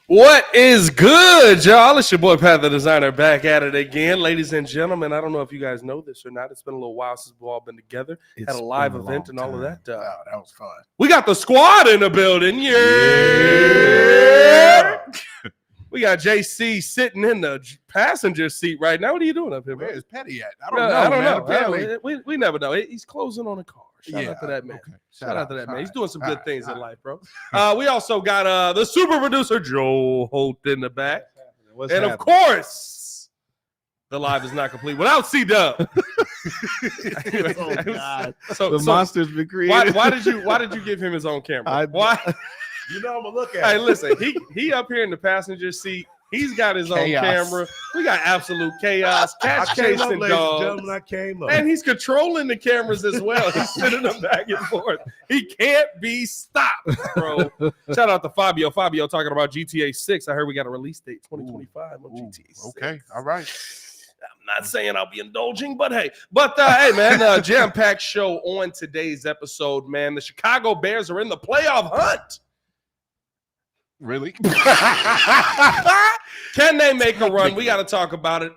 What is good, y'all? It's your boy Pat the Designer back at it again. Ladies and gentlemen, I don't know if you guys know this or not. It's been a little while since we've all been together. Had a live event and all of that. Wow, that was fun. We got the squad in the building. Yeah. We got JC sitting in the passenger seat right now. What are you doing up here, man? Where is Petty at? I don't know. Apparently. We never know. He's closing on a car. Shout out to that man. Okay. Shout out to that man. He's doing some good things in life, bro. We also got the super producer, Joe Holt, in the back. Of course, the live is not complete without C-Dub. Oh, God. So monster's been created. Why did you give him his own camera? Why? You know I'm going to look at Hey, listen, he up here in the passenger seat. He's got his own camera. We got absolute chaos. Cats chasing dogs. I came up. And he's controlling the cameras as well. He's sending them back and forth. He can't be stopped, bro. Shout out to Fabio. Fabio talking about GTA 6. I heard we got a release date, 2025 on GTA 6. Okay, all right. I'm not saying I'll be indulging, but hey. Hey, man, jam-packed show on today's episode, man. The Chicago Bears are in the playoff hunt. Really? Can they make a run? We got to talk about it.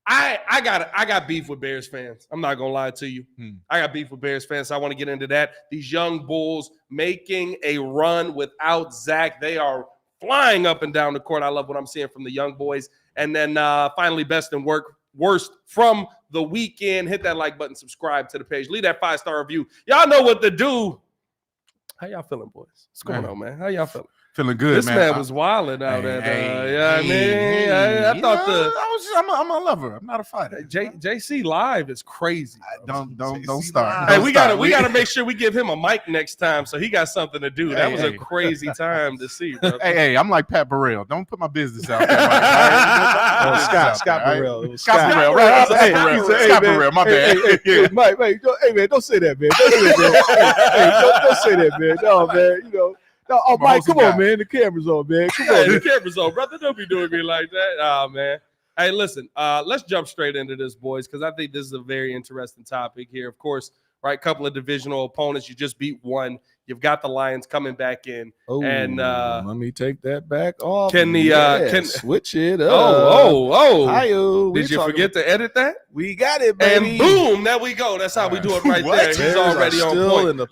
I got beef with Bears fans. I'm not gonna lie to you. I got beef with Bears fans. So I want to get into that. These young Bulls making a run without Zach. They are flying up and down the court. I love what I'm seeing from the young boys. And then finally, best and worst from the weekend. Hit that like button. Subscribe to the page. Leave that 5-star review. Y'all know what to do. How y'all feeling, boys? What's going on, man? How y'all feeling? Feeling good, this man. This man was wilding out at, I thought I'm a lover. I'm not a fighter. JC live is crazy. Don't start. Hey, we gotta make sure we give him a mic next time so he got something to do. That was a crazy time to see, bro. Hey, I'm like Pat Burrell. Don't put my business out there. Scott Burrell. Scott Burrell. Right. Scott Burrell. My bad. Hey, Mike, hey, man, don't say that, man. Don't say that, man. No, man, you know. No, Mike, come on, man. The camera's on, man. Come on, the camera's on, brother. Don't be doing me like that. Oh, man. Hey, listen, let's jump straight into this, boys, because I think this is a very interesting topic here. Of course, right, couple of divisional opponents. You just beat one. You've got the Lions coming back in. Oh, and let me take that back off. Can switch it up? Oh. Did you forget to edit that? We got it, baby. And boom, there we go. That's how we do it right there. He's already on point. In the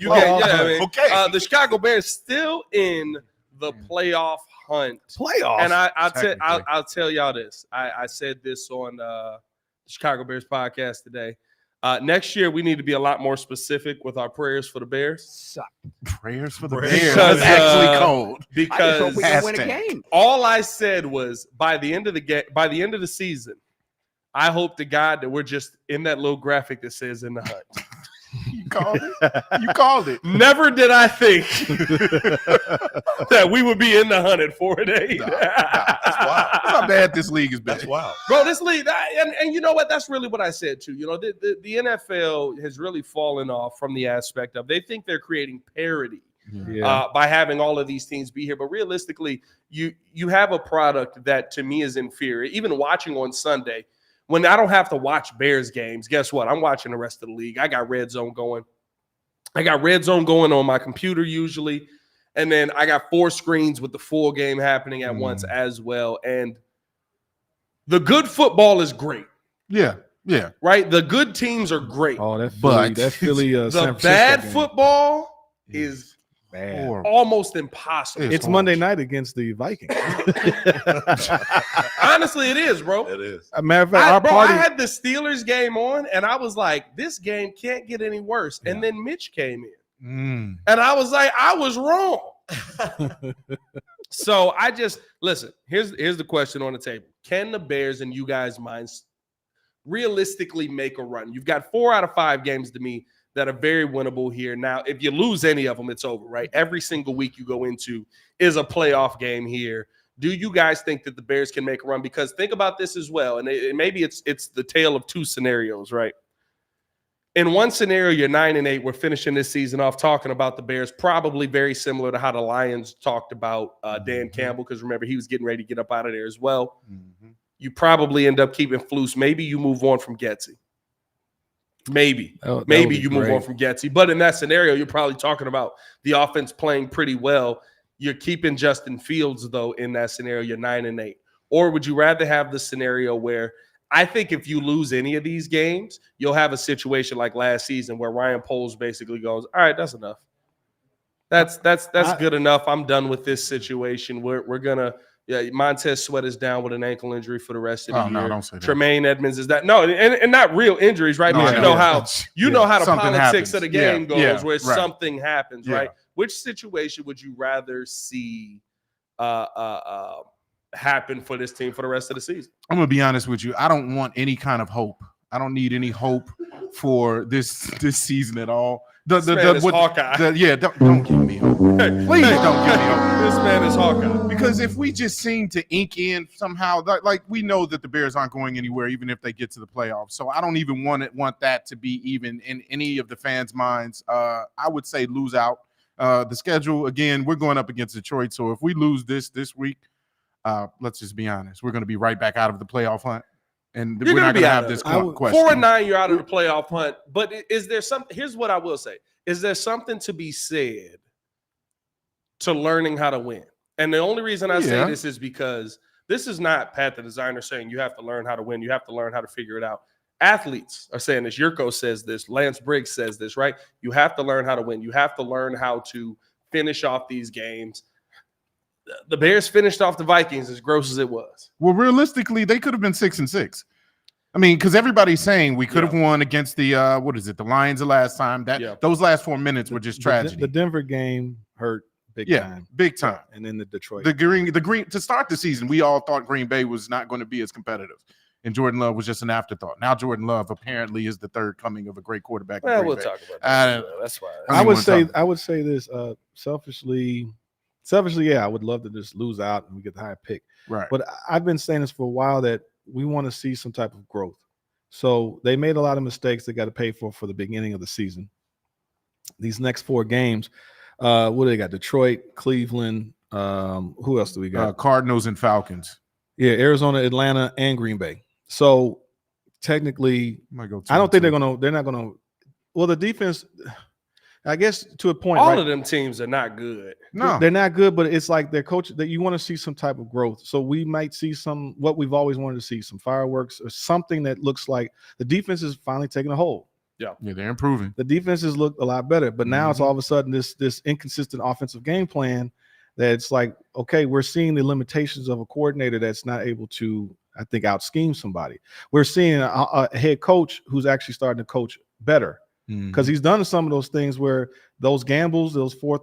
okay. The Chicago Bears still in the playoff hunt. Playoff. And I'll tell y'all this. I said this on the Chicago Bears podcast today. Next year, we need to be a lot more specific with our prayers for the Bears. Prayers for the Bears. That's actually cold. Because we can win a game. All I said was by the end of the season, I hope to God that we're just in that little graphic that says in the hunt. You called it. You called it. Never did I think that we would be in the hunt at 4-8. That's wild. That's how bad this league has been. That's wild, bro. This league, and you know what? That's really what I said too. You know, the NFL has really fallen off from the aspect of they think they're creating parity by having all of these teams be here. But realistically, you have a product that to me is inferior. Even watching on Sunday. When I don't have to watch Bears games, guess what? I'm watching the rest of the league. I got Red Zone going. On my computer usually. And then I got 4 screens with the full game happening at once as well. And the good football is great. Yeah. Right? The good teams are great. Oh, that Philly the bad game. Football is bad. Almost impossible. It's Monday night against the Vikings. Honestly, it is, bro. It is. As a matter of fact, I had the Steelers game on, and I was like, this game can't get any worse. And then Mitch came in. And I was like, I was wrong. So I just, listen, here's the question on the table. Can the Bears, in you guys' minds, realistically make a run? You've got 4 out of 5 games to me that are very winnable here. Now, if you lose any of them, it's over, right? Every single week you go into is a playoff game here. Do you guys think that the Bears can make a run? Because think about this as well, and maybe it's the tale of 2 scenarios, right? In one scenario, you're 9-8. We're finishing this season off talking about the Bears, probably very similar to how the Lions talked about Dan Campbell, because remember, he was getting ready to get up out of there as well. You probably end up keeping Flus. Maybe you move on from Getsy. Maybe you move on from Getsy. But in that scenario, you're probably talking about the offense playing pretty well. You're keeping Justin Fields, though, in that scenario, you're 9-8. Or would you rather have the scenario where I think if you lose any of these games, you'll have a situation like last season where Ryan Poles basically goes, all right, that's enough. That's good enough. I'm done with this situation. We're gonna Montez Sweat is down with an ankle injury for the rest of the year. No, don't say that. Tremaine Edmonds is that and not real injuries, right? But you know how the politics of the game goes where something happens, right? Which situation would you rather see happen for this team for the rest of the season? I'm gonna be honest with you. I don't want any kind of hope. I don't need any hope for this season at all. This man is Hawkeye. Don't give me hope. Please don't give me hope. This man is Hawkeye. Because if we just seem to ink in somehow, like we know that the Bears aren't going anywhere, even if they get to the playoffs. So I don't even want that to be even in any of the fans' minds. I would say lose out. The schedule, again, we're going up against Detroit. So if we lose this week, let's just be honest, we're going to be right back out of the playoff hunt. And we're not going to have this question. 4-9, you're out of the playoff hunt. But is there something? Here's what I will say. Is there something to be said to learning how to win? And the only reason I say this is because this is not Pat the designer saying you have to learn how to win. You have to learn how to figure it out. Athletes are saying this. Yurko says this. Lance Briggs says this, right? You have to learn how to win. You have to learn how to finish off these games. The Bears finished off the Vikings as gross as it was. Well, realistically, they could have been 6-6. I mean, because everybody's saying we could have won against the the Lions the last time. Those last 4 minutes were just tragedy. The Denver game hurt big time. Big time. And then the Detroit. The green to start the season, we all thought Green Bay was not going to be as competitive. And Jordan Love was just an afterthought. Now Jordan Love apparently is the third coming of a great quarterback. Well, we'll talk about that. That's why I would say this selfishly, yeah, I would love to just lose out and we get the high pick. Right. But I've been saying this for a while that we want to see some type of growth. So they made a lot of mistakes they got to pay for the beginning of the season. These next 4 games, what do they got? Detroit, Cleveland. Who else do we got? Cardinals and Falcons. Yeah, Arizona, Atlanta, and Green Bay. So technically, I don't think they're not gonna. Well, the defense, I guess, to a point. All of them teams are not good. No, they're not good, but it's like their coach that you want to see some type of growth. So we might see what we've always wanted to see, some fireworks or something that looks like the defense is finally taking a hold. Yeah, they're improving. The defenses look a lot better, but now it's all of a sudden this inconsistent offensive game plan that it's like, okay, we're seeing the limitations of a coordinator that's not able to, I think, out scheme somebody. We're seeing a head coach who's actually starting to coach better. Because he's done some of those things where those gambles, those going for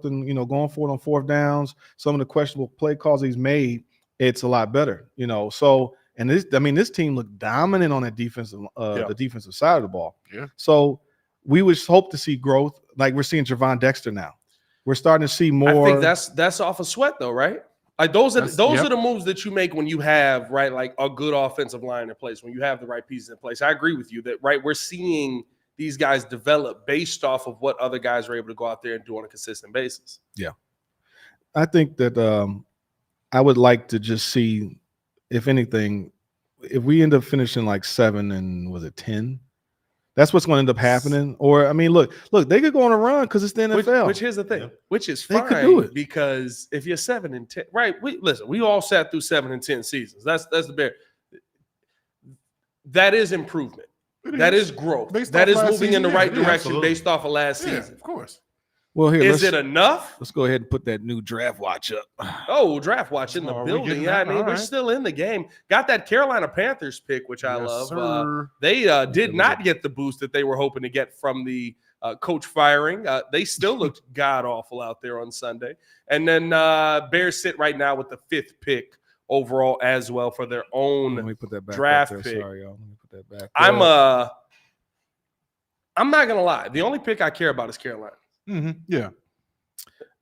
it on 4th downs, some of the questionable play calls he's made, it's a lot better, So, and this team looked dominant on that defensive, the defensive side of the ball. Yeah. So we would hope to see growth, like we're seeing Javon Dexter now. We're starting to see more. I think that's off of Sweat though, right? Like those are the moves that you make when you have like a good offensive line in place, when you have the right pieces in place. I agree with you that we're seeing these guys develop based off of what other guys are able to go out there and do on a consistent basis. Yeah. I think that I would like to just see, if anything, if we end up finishing like 7 and was it 10, that's what's going to end up happening. Or, I mean, look, they could go on a run because it's the NFL. Which here's the thing, which is fine. They could do it. Because if you're 7 and 10, right? We all sat through 7 and 10 seasons. That's the Bear. That is improvement. That is growth. That is moving in the right direction based off of last season. Of course. Well, here is it enough? Let's go ahead and put that new draft watch up. Oh, draft watch in the building. Yeah, I mean, we're still in the game. Got that Carolina Panthers pick, which I love. They did not get the boost that they were hoping to get from the coach firing. They still looked god awful out there on Sunday. And then Bears sit right now with the 5th pick overall as well for their own draft pick. Sorry, y'all. Let me put that back. I'm not gonna lie. The only pick I care about is Carolina. Yeah.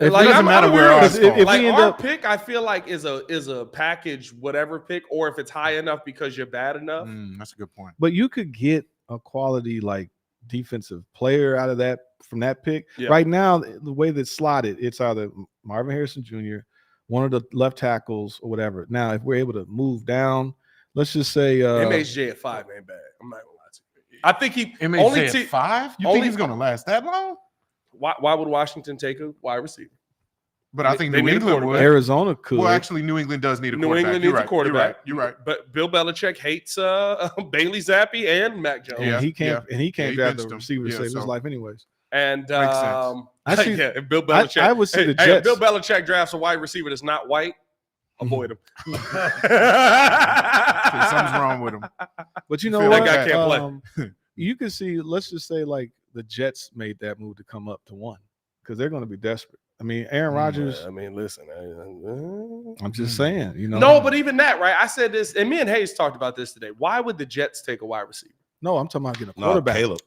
It doesn't matter where our pick, I feel like is a package whatever pick, or if it's high enough because you're bad enough. That's a good point. But you could get a quality like defensive player out of that from that pick. Yeah. Right now, the way that's slotted, it's either Marvin Harrison Jr., one of the left tackles, or whatever. Now, if we're able to move down, let's just say MHJ at 5 ain't bad. I'm not gonna lie to I think he It may only say at 5. You only- think he's going to last that long? Why would Washington take a wide receiver? But I think They New need a England would. quarterback. Arizona could. Well, actually, New England does need a New quarterback. England needs a quarterback. You're right. But Bill Belichick hates Bailey Zappi and Mac Jones. and he can't he draft benched the him. receiver to Yeah, save his so- life anyways. And Makes sense. I see- yeah, if Bill Belichick. I would see the Hey, if Jets. Bill Belichick drafts a wide receiver that's not white, avoid him. Something's wrong with him. But you know Feel what? like that guy can't play. You can see. Let's just say like the Jets made that move to come up to 1 because they're going to be desperate. I mean, Aaron Rodgers. I mean, listen. I'm just saying. You know. No, but even that, right? I said this, and me and Hayes talked about this today. Why would the Jets take a wide receiver? No, I'm talking about getting a No, quarterback. Caleb.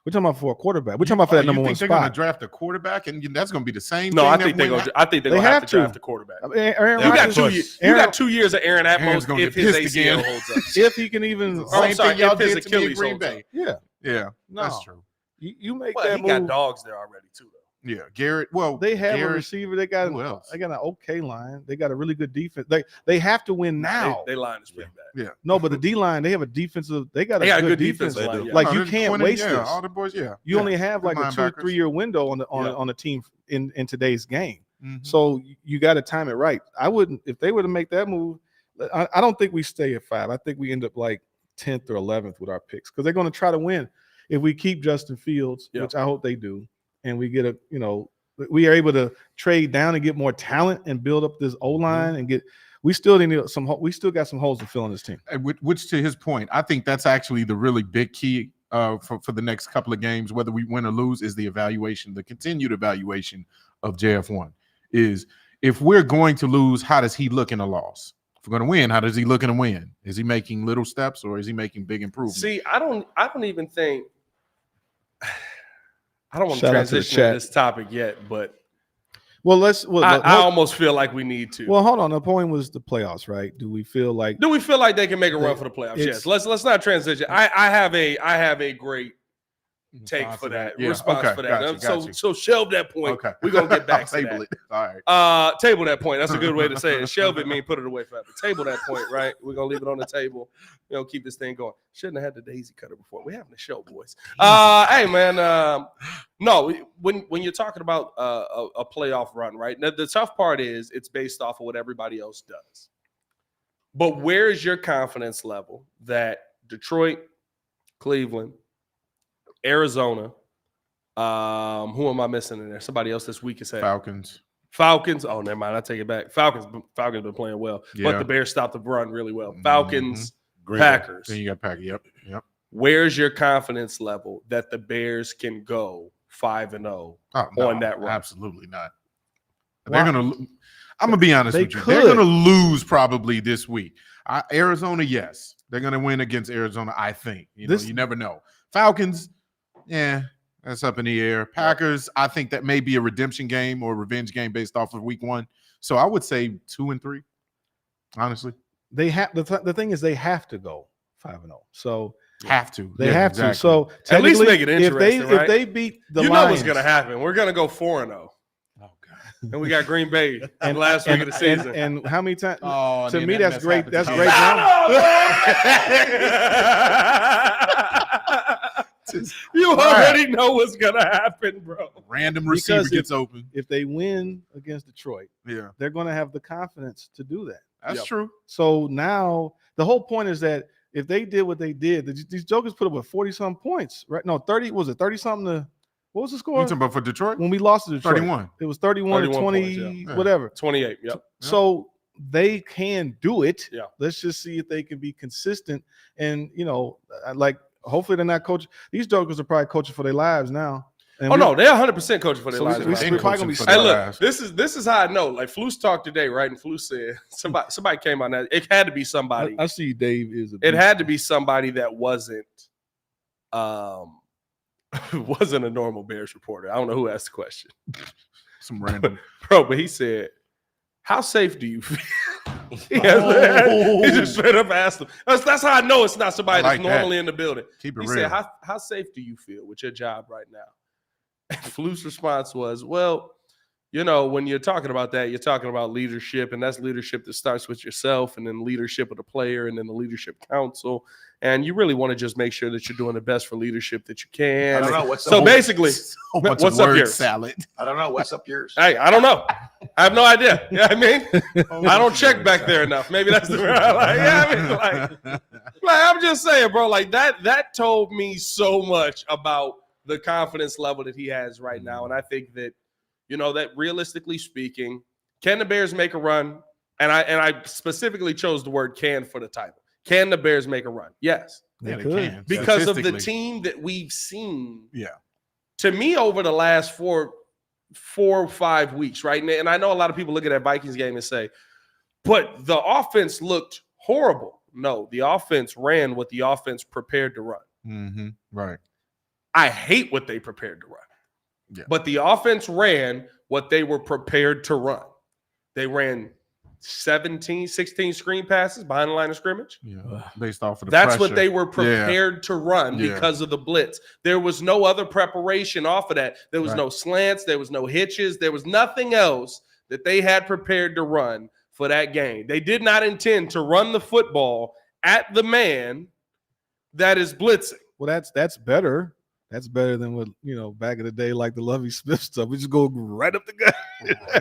We're talking about for a quarterback. We're talking about for that number you one think they're going to spot. draft a quarterback, and that's going to be the same? No, thing I that think they're went going. I think they're They going to have have to. to draft a quarterback. I mean, Aaron You got Rodgers, 2 years. You Aaron- got 2 years of Aaron at Aaron's most gonna if get his pissed ACL again. holds up. if he can even. Same I'm sorry, thing y'all if his did to me in Achilles Green holds up. Bay. Yeah, Yeah, no. that's true. You make Well, that he move. got dogs there already too, though. Yeah, Garrett. Well, They have a Garrett, receiver. They got who else? an okay line. They got a really good defense. They have to win now. They line is pretty bad. No, but the D line, they have a defensive. They got a good defense. They line. do. Yeah. Like No, you there's can't 20, waste yeah, this. all the boys. Yeah, You only have like Good a 2 or 3 linebackers. year window on Yeah. the team in today's game. Mhm. So you got to time it right. I wouldn't if they were to make that move. I don't think we stay at 5. I think we end up like 10th or 11th with our picks because they're going to try to win. If we keep Justin Fields, Yeah. which I hope they do, and we get we are able to trade down and get more talent and build up this O line and get. We still need we still got some holes to fill in this team. And which to his point, I think that's actually the really big key for the next couple of games, whether we win or lose, is the evaluation, the continued evaluation of JF1. Is if we're going to lose, how does he look in a loss? If we're going to win, how does he look in a win? Is he making little steps or is he making big improvements? See, I don't even think. I don't want to Shout out to the transition chat. to this topic yet, but I I almost feel like we need to. hold on. The point was the playoffs, right? Do we feel like Do we feel like they can make a run for the playoffs? It's- Yes. Let's not transition. I have a great take for that response for that. So shelve that point. Okay. We're gonna get back to Table that. it. All right. Table that point. That's a good way to say it. Shelve it mean put it away forever. Table that point, right? We're gonna leave it on the table. Keep this thing going. Shouldn't have had the daisy cutter before. We're having a show, boys. Hey man, no, when you're talking about a playoff run, right? Now, the tough part is it's based off of what everybody else does. But where is your confidence level that Detroit, Cleveland, Arizona, who am I missing in there? Somebody else this week has had Falcons. Oh, never mind. I take it back. Falcons been playing well, but the Bears stopped the run really well. Falcons, Packers. Then you got Packers. Yep. Where's your confidence level that the Bears can go 5-0 on that run? Absolutely not. They're gonna. I'm gonna be honest They with you. could. They're gonna lose probably this week. Arizona, yes, they're gonna win against Arizona. I think. You never know. Falcons, yeah, that's up in the air. Packers, I think that may be a redemption game or a revenge game based off of week 1. So I would say 2 and 3. Honestly, they have the thing is they have to go 5-0. So have to. they have to. So At least technically, make it interesting, if right? they beat the you know Lions, what's gonna happen. We're gonna go 4-0. Oh God. And we got Green Bay last week of the season. And how many times? Oh, to man, me, that that's mess great. happened That's to great. Drama. You already know what's gonna happen, bro. Random receiver Because gets open. If they win against Detroit, Yeah, they're going to have the confidence to do that. that's true. So now the whole point is that if they did what they did, these jokers put up with 40-some points, right? No, 30 was it 30-something to what was the You score? talking about for Detroit? When we lost to Detroit, 31. It was 31 to 31 20, points, yeah. whatever. 28. Yep. So they can do it. Yeah. Let's just see if they can be consistent. And like hopefully they're not coaching. These jokers are probably coaching for their lives now. And No, they're 100% coaching for their So lives. we- right we now. probably gonna be for Hey, their look, lives. this is how I know. Like Flus talked today, right? And Flus said somebody came on that. It had to be somebody. I see Dave is. It had to be somebody that wasn't wasn't a normal Bears reporter. I don't know who asked the question, Some random. bro. But he said, "How safe do you feel?" He just straight up asked him. That's how I know it's not somebody I like that's normally in the building. Keep it He real. said, how safe do you feel with your job right now? And Flu's response was, well, when you're talking about that, you're talking about leadership, and that's leadership that starts with yourself, and then leadership of the player, and then the leadership council. and you really want to just make sure that you're doing the best for leadership that you can. I don't know what's So up. basically, What's what's up up word yours? salad? I don't know what's up yours. Hey, I don't know. I have no idea. You know what I mean? I don't check back there enough. Maybe that's the like I'm just saying, bro. Like that told me so much about the confidence level that he has right now, and I think that that realistically speaking, can the Bears make a run? And I specifically chose the word "can" for the title. Can the Bears make a run? Yes, They Yeah, they could. can. because of the Statistically. team that we've seen. Yeah. To me, over the last 4 or 5 weeks, right? And I know a lot of people look at that Vikings game and say, but the offense looked horrible. No, the offense ran what the offense prepared to run. Mm-hmm. Right. I hate what they prepared to run. Yeah. But the offense ran what they were prepared to run. They ran 16 screen passes behind the line of scrimmage. Yeah. Based off of the That's pressure. what they were prepared to run because of the blitz. There was no other preparation off of that. There was no slants. There was no hitches. There was nothing else that they had prepared to run for that game. They did not intend to run the football at the man that is blitzing. Well, that's better. That's better than what back in the day, like the Lovie Smith stuff. We just go right up the gut.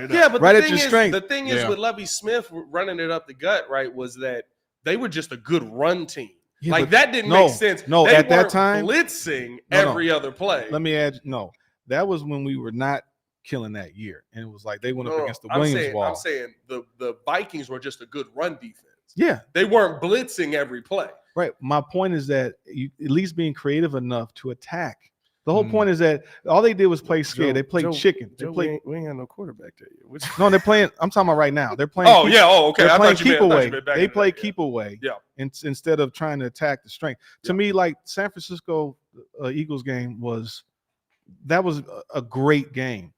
Yeah, but Right the at thing your is, strength. the thing is with Lovie Smith running it up the gut, right, was that they were just a good run team. Yeah, like but that didn't no, make sense. no, They at that weren't time- blitzing No. every other play. Let me add. No, that was when we were not killing that year, and it was like they went up against the Williams wall. I'm saying the Vikings were just a good run defense. Yeah, They weren't blitzing every play. right. My point is that you at least being creative enough to attack. The whole point is that all they did was play scared. They played chicken. They played. We ain't got no quarterback there yet. No, they're playing. I'm talking about right now. They're playing. Oh yeah. Oh okay. They're I playing thought you keep meant- I thought away. you meant back They in the play day, yeah. keep away. Yeah. Instead of trying to attack the strength. To me, like San Francisco Eagles game was a great game.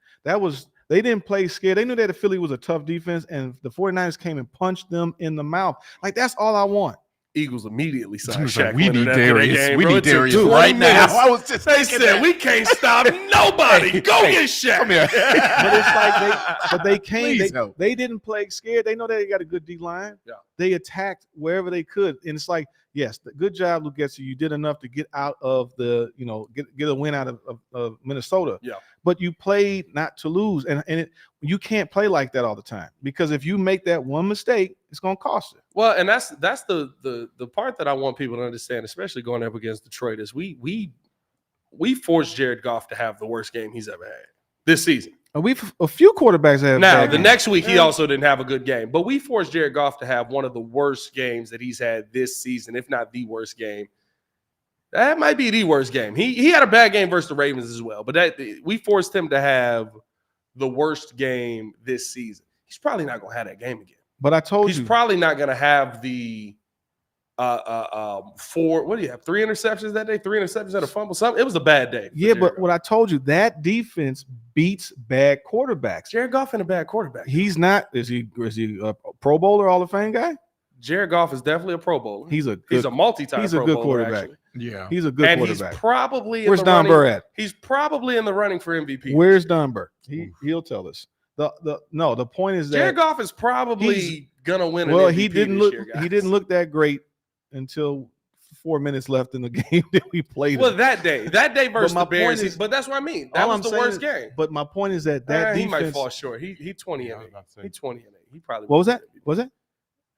They didn't play scared. They knew that the Philly was a tough defense, and the 49ers came and punched them in the mouth. Like that's all I want. Eagles immediately signed It's like, Shaq we Leonard need after that Darius. game, We bro. need It took Darius 20 right now. minutes. I was just They thinking said that. we can't stop nobody. Go get Shaq. Come here. But it's like they came. Please help. They didn't play scared. They know they got a good D line. Yeah. They attacked wherever they could, and it's like, yes, good job, Getsy. You did enough to get out of the, get a win out of Minnesota. Yeah. But you played not to lose, and you can't play like that all the time, because if you make that one mistake, it's gonna cost you. Well, and that's the part that I want people to understand, especially going up against Detroit, is we forced Jared Goff to have the worst game he's ever had this season. And a few quarterbacks have. Now, bad the games. next week he also didn't have a good game, but we forced Jared Goff to have one of the worst games that he's had this season, if not the worst game. That might be the worst game. He had a bad game versus the Ravens as well, but we forced him to have the worst game this season. He's probably not going to have that game again. But I told He's you, probably not going to have the 4. What do you have? 3 interceptions that day? 3 interceptions and a fumble. Something. It was a bad day. for yeah. Jared But Goff. what I told you, that defense beats bad quarterbacks. Jared Goff ain't a bad quarterback. He's not. Is he a Pro Bowler, Hall of Fame guy? Jared Goff is definitely a Pro Bowler. He's a He's a multi-time. he's a Pro good Bowler, quarterback. actually. Yeah. He's a good And quarterback. he's probably in Where's the Don running. Burr at? He's probably in the running for MVP. Where's Don Burr? He'll tell us. The point is that Jared Goff is probably gonna win. well, an MVP he didn't this look year, he guys. didn't look that great until 4 minutes left in the game that we played. Well, him. that day versus my the Bears. point is- But that's what I mean. That all was I'm the saying worst is- game. But my point is that He might defense. fall short. He 20 and 8. He 20 and 8. He probably. What was won't that? win MVP. Was that?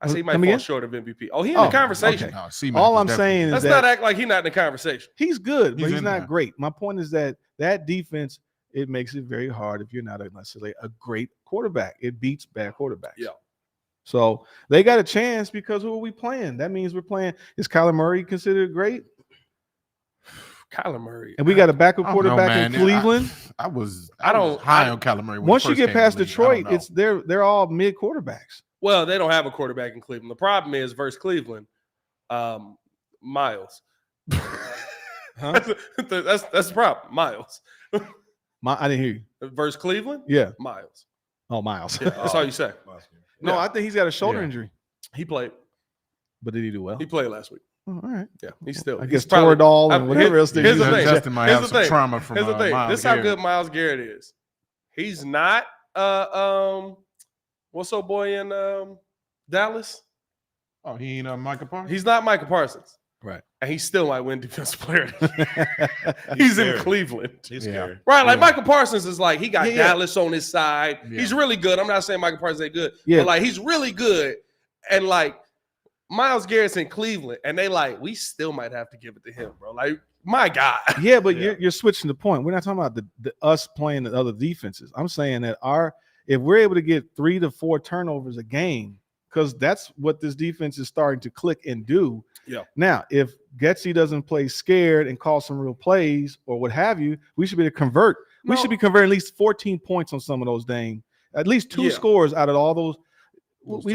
I say he might Come fall again? short of MVP. Oh, he in the conversation. okay. No, C-Mac All is I'm definitely- saying is Let's that not act like he's not in the conversation. he's good, but He's he's in not there. great. My point is that defense, it makes it very hard if you're not necessarily a great quarterback. It beats bad quarterbacks. Yeah. So they got a chance because who are we playing? That means we're playing. Is Kyler Murray considered great? Kyler Murray. And we got a backup I don't know, quarterback in man. Cleveland. I was don't- high on Kyler Murray. when he Once you first get came in past the league. Detroit, I don't know. they're all mid quarterbacks. Well, they don't have a quarterback in Cleveland. The problem is versus Cleveland, Miles. Huh? that's the problem. Miles I didn't hear you. versus Cleveland. Yeah. Miles. Oh, Miles. Yeah, that's all you say. No, Yeah. I think he's got a shoulder Yeah. injury. He played. But did he do well? He played last week. Oh, all right. Yeah, he's still. I he's guess Toradol and I- whatever else they here's use. the thing. Justin might Here's have the some thing. trauma from Here's the thing. Myles This is how Garrett. good Myles Garrett is. He's not what's old boy in Dallas? Oh, he ain't Micah Parsons? He's not Micah Parsons. Right. And he still might win Defensive Player. He's in Cleveland. He's scary. Right, like Michael Parsons is like, he got Yeah. Dallas on his side. Yeah. He's really good. I'm not saying Michael Parsons ain't good, Yeah. but like he's really good. And like Myles Garrett's in Cleveland, and they like, we still might have to give it to him, bro. Like, my God. Yeah, but you're switching the point. We're not talking about the us playing the other defenses. I'm saying that if we're able to get 3 to 4 turnovers a game, because that's what this defense is starting to click and do. Yeah. Now, if Getsy doesn't play scared and call some real plays or what have you, we should be able to convert. We should be converting at least 14 points on some of those dang. At least 2 scores out of all those. We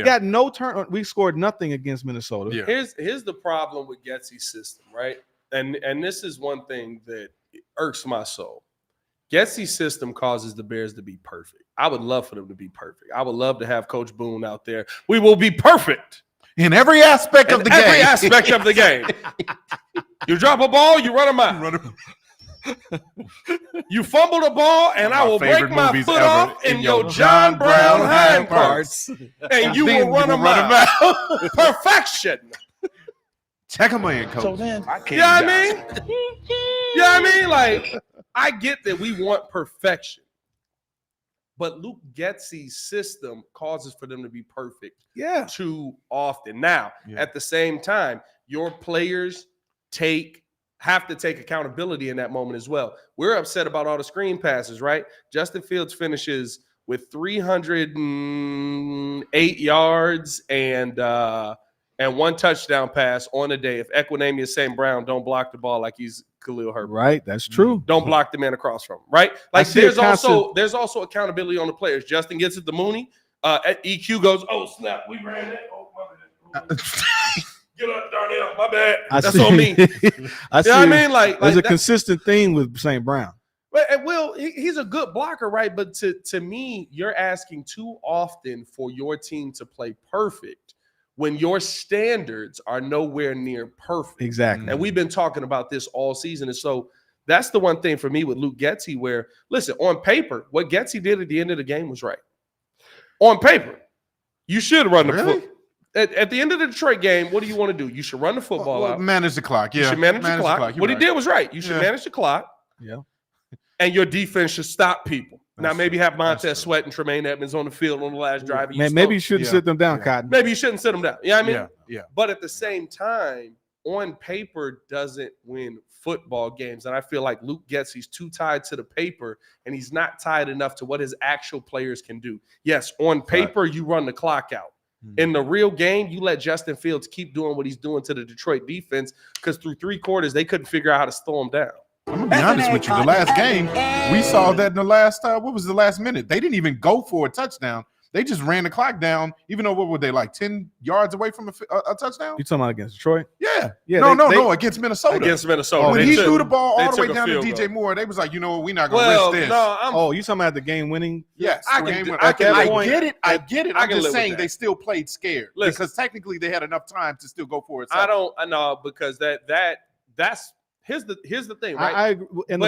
got no turn. We scored nothing against Minnesota. Yeah. Here's the problem with Getsy's system, right? And this is one thing that irks my soul. Getsy's system causes the Bears to be perfect. I would love for them to be perfect. I would love to have Coach Boone out there. We will be perfect in every aspect of the game. Every aspect of the game. You drop a ball, you run a mile. You fumble the ball, and I will break my foot off in your John Brown hind parts, and you will run a mile. Perfection. Check him in, coach. So then, You know what I mean? You know what I mean? Like, I get that we want perfection, but Luke Getsy's system causes for them to be perfect too often. Now, at the same time, your players have to take accountability in that moment as well. We're upset about all the screen passes, right? Justin Fields finishes with 308 yards and 1 touchdown pass on a day. If Equinemius St. Brown don't block the ball like he's Khalil Herbert. Right, that's true. Don't block the man across from him, right? Like there's also accountability on the players. Justin gets it to Mooney. EQ goes, oh snap, we ran that. Oh my bad. Get up, Darnell. My bad. That's on me. I see. You know what I mean? Like there's a consistent theme with St. Brown. But Will, he's a good blocker, right? But to me, you're asking too often for your team to play perfect when your standards are nowhere near perfect. Exactly. And we've been talking about this all season. And so that's the one thing for me with Luke Getsy where, listen, on paper, what Getsy did at the end of the game was right. On paper, you should run the football. At the end of the Detroit game, what do you want to do? You should run the football out. Manage the clock. Yeah. You should manage the clock. What he did was right. You should manage the clock. Yeah. And your defense should stop people. Now, maybe have Montez Sweat and Tremaine Edmonds on the field on the last drive. Man, maybe you shouldn't sit them down, Cotton. Maybe you shouldn't sit them down. You know what I mean? Yeah. But at the same time, on paper doesn't win football games. And I feel like Luke Getsy's too tied to the paper, and he's not tied enough to what his actual players can do. Yes, on paper, you run the clock out. In the real game, you let Justin Fields keep doing what he's doing to the Detroit defense because through 3 quarters, they couldn't figure out how to slow him down. I'm going to be honest with you. The last game, we saw that in the last, what was the last minute? They didn't even go for a touchdown. They just ran the clock down, even though, what were they, like 10 yards away from a touchdown? You talking about against Detroit? Yeah. No, against Minnesota. Against Minnesota. When he threw the ball all the way down to DJ Moore, they was like, you know what, we're not going to risk this. No, you talking about the game winning? Yes. I get it. I get it. I'm just saying they still played scared. Listen, because technically they had enough time to still go for it. I know because that's here's the thing, right? I agree. In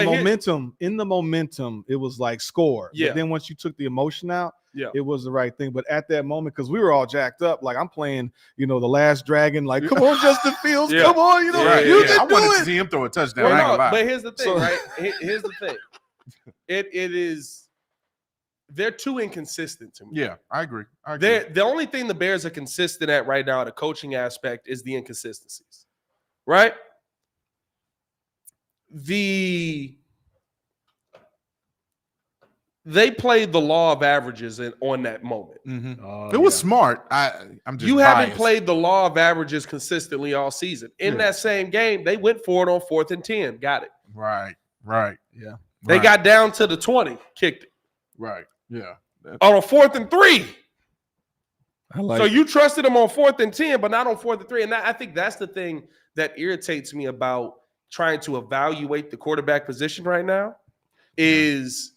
the momentum, it was like score. Yeah. But then once you took the emotion out, it was the right thing. But at that moment, because we were all jacked up, like I'm playing, the Last Dragon, like, come on, Justin Fields, come on, you can do it. I wanted to see him throw a touchdown. But here's the thing, right? Here's the thing. It is they're too inconsistent to me. Yeah, I agree. The only thing the Bears are consistent at right now, the coaching aspect, is the inconsistencies, right? They played the law of averages on that moment. It was smart. I'm just haven't played the law of averages consistently all season. In that same game, they went for it on 4th and 10. Got it. Right. Yeah. They got down to the 20, kicked it. Right. Yeah. On a 4th and 3. So you trusted them on 4th and 10, but not on 4th and 3. And I think that's the thing that irritates me about trying to evaluate the quarterback position right now is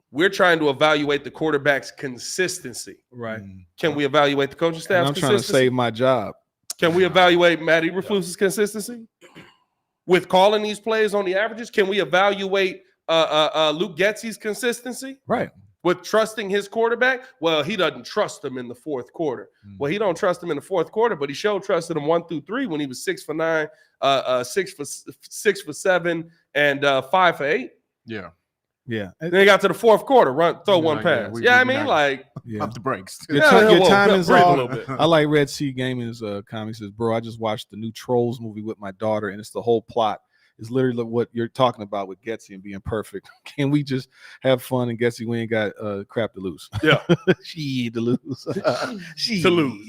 we're trying to evaluate the quarterback's consistency. Right. Can we evaluate the coaching staff's consistency? I'm trying to save my job. Can we evaluate Matt Eberflus's consistency with calling these plays on the averages? Can we evaluate Luke Getsy's consistency? Right. with trusting his quarterback. Well, he doesn't trust him in the fourth quarter. Well, he don't trust him in the fourth quarter, but he showed trusted him 1 through 3 when he was 6 for 9, 6 for 7, and 5 for 8. Yeah. Yeah. Then he got to the fourth quarter, throw one pass. I mean, pump the brakes. Your time is off. I like Red Sea Gaming's comment. Says, bro, I just watched the new Trolls movie with my daughter, and it's the whole plot. It's literally what you're talking about with Getsy and being perfect. Can we just have fun and Getsy? We ain't got crap to lose. Yeah. She to lose. To lose.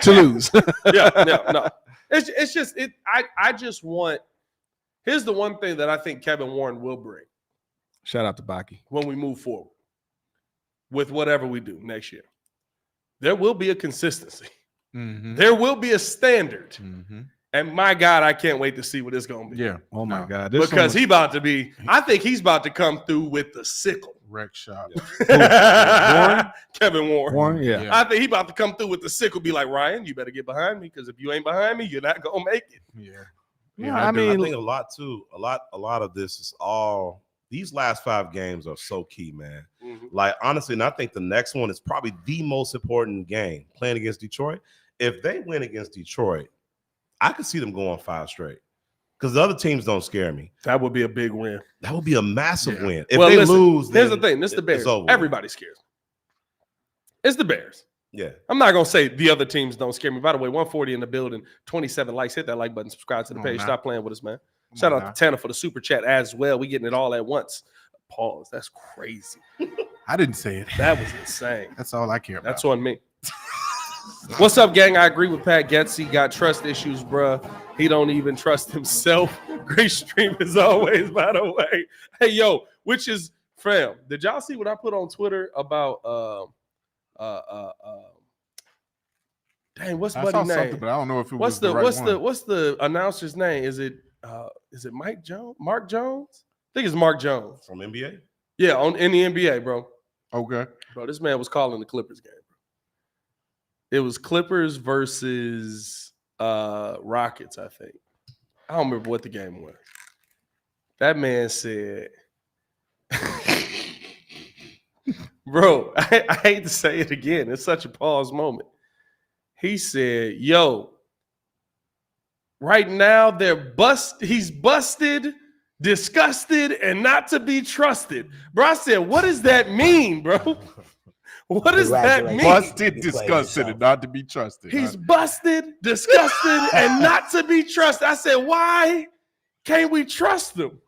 To lose. No. It's just I just want. Here's the one thing that I think Kevin Warren will bring. Shout out to Baki. When we move forward with whatever we do next year, there will be a consistency. Mm-hmm. There will be a standard. Mm-hmm. And my God, I can't wait to see what it's going to be. Yeah. Oh my God. Because he about to be, I think he's about to come through with the sickle. Wreck shop. Warren? Kevin Warren. Warren, yeah. I think he about to come through with the sickle, be like, Ryan, you better get behind me, because if you ain't behind me, you're not going to make it. Yeah. I mean, I think a lot too. A lot of this is all. These last 5 games are so key, man. Mm-hmm. Like, honestly, and I think the next one is probably the most important game, playing against Detroit. If they win against Detroit, I could see them going 5 straight, because the other teams don't scare me. That would be a big win. That would be a massive win. If they lose, here's the thing. This is the Bears. Everybody scares me. It's the Bears. Yeah. I'm not going to say the other teams don't scare me. By the way, 140 in the building, 27 likes. Hit that like button, subscribe to the page. Stop playing with us, man. Shout out to Tanner for the super chat as well. We getting it all at once. Pause. That's crazy. I didn't say it. That was insane. That's all I care about. That's on me. What's up, gang? I agree with Pat. Getsy got trust issues, bruh. He don't even trust himself. Great stream as always, by the way. Hey, yo, which is, fam, did y'all see what I put on Twitter about dang, what's buddy's name? But I don't know if it what's was the the right what's one. the what's the announcer's name? Is it Mike Jones? Mark Jones? I think it's Mark Jones. From NBA? Yeah, in the NBA, bro. Okay. Bro, this man was calling the Clippers game, bro. It was Clippers versus Rockets, I think. I don't remember what the game was. That man said, bro, I hate to say it again. It's such a pause moment. He said, yo, right now he's busted, disgusted, and not to be trusted. Bro, I said, what does that mean, bro? What does that mean? Busted, disgusted, and not to be trusted. He's busted, disgusted, and not to be trusted. I said, why can't we trust him?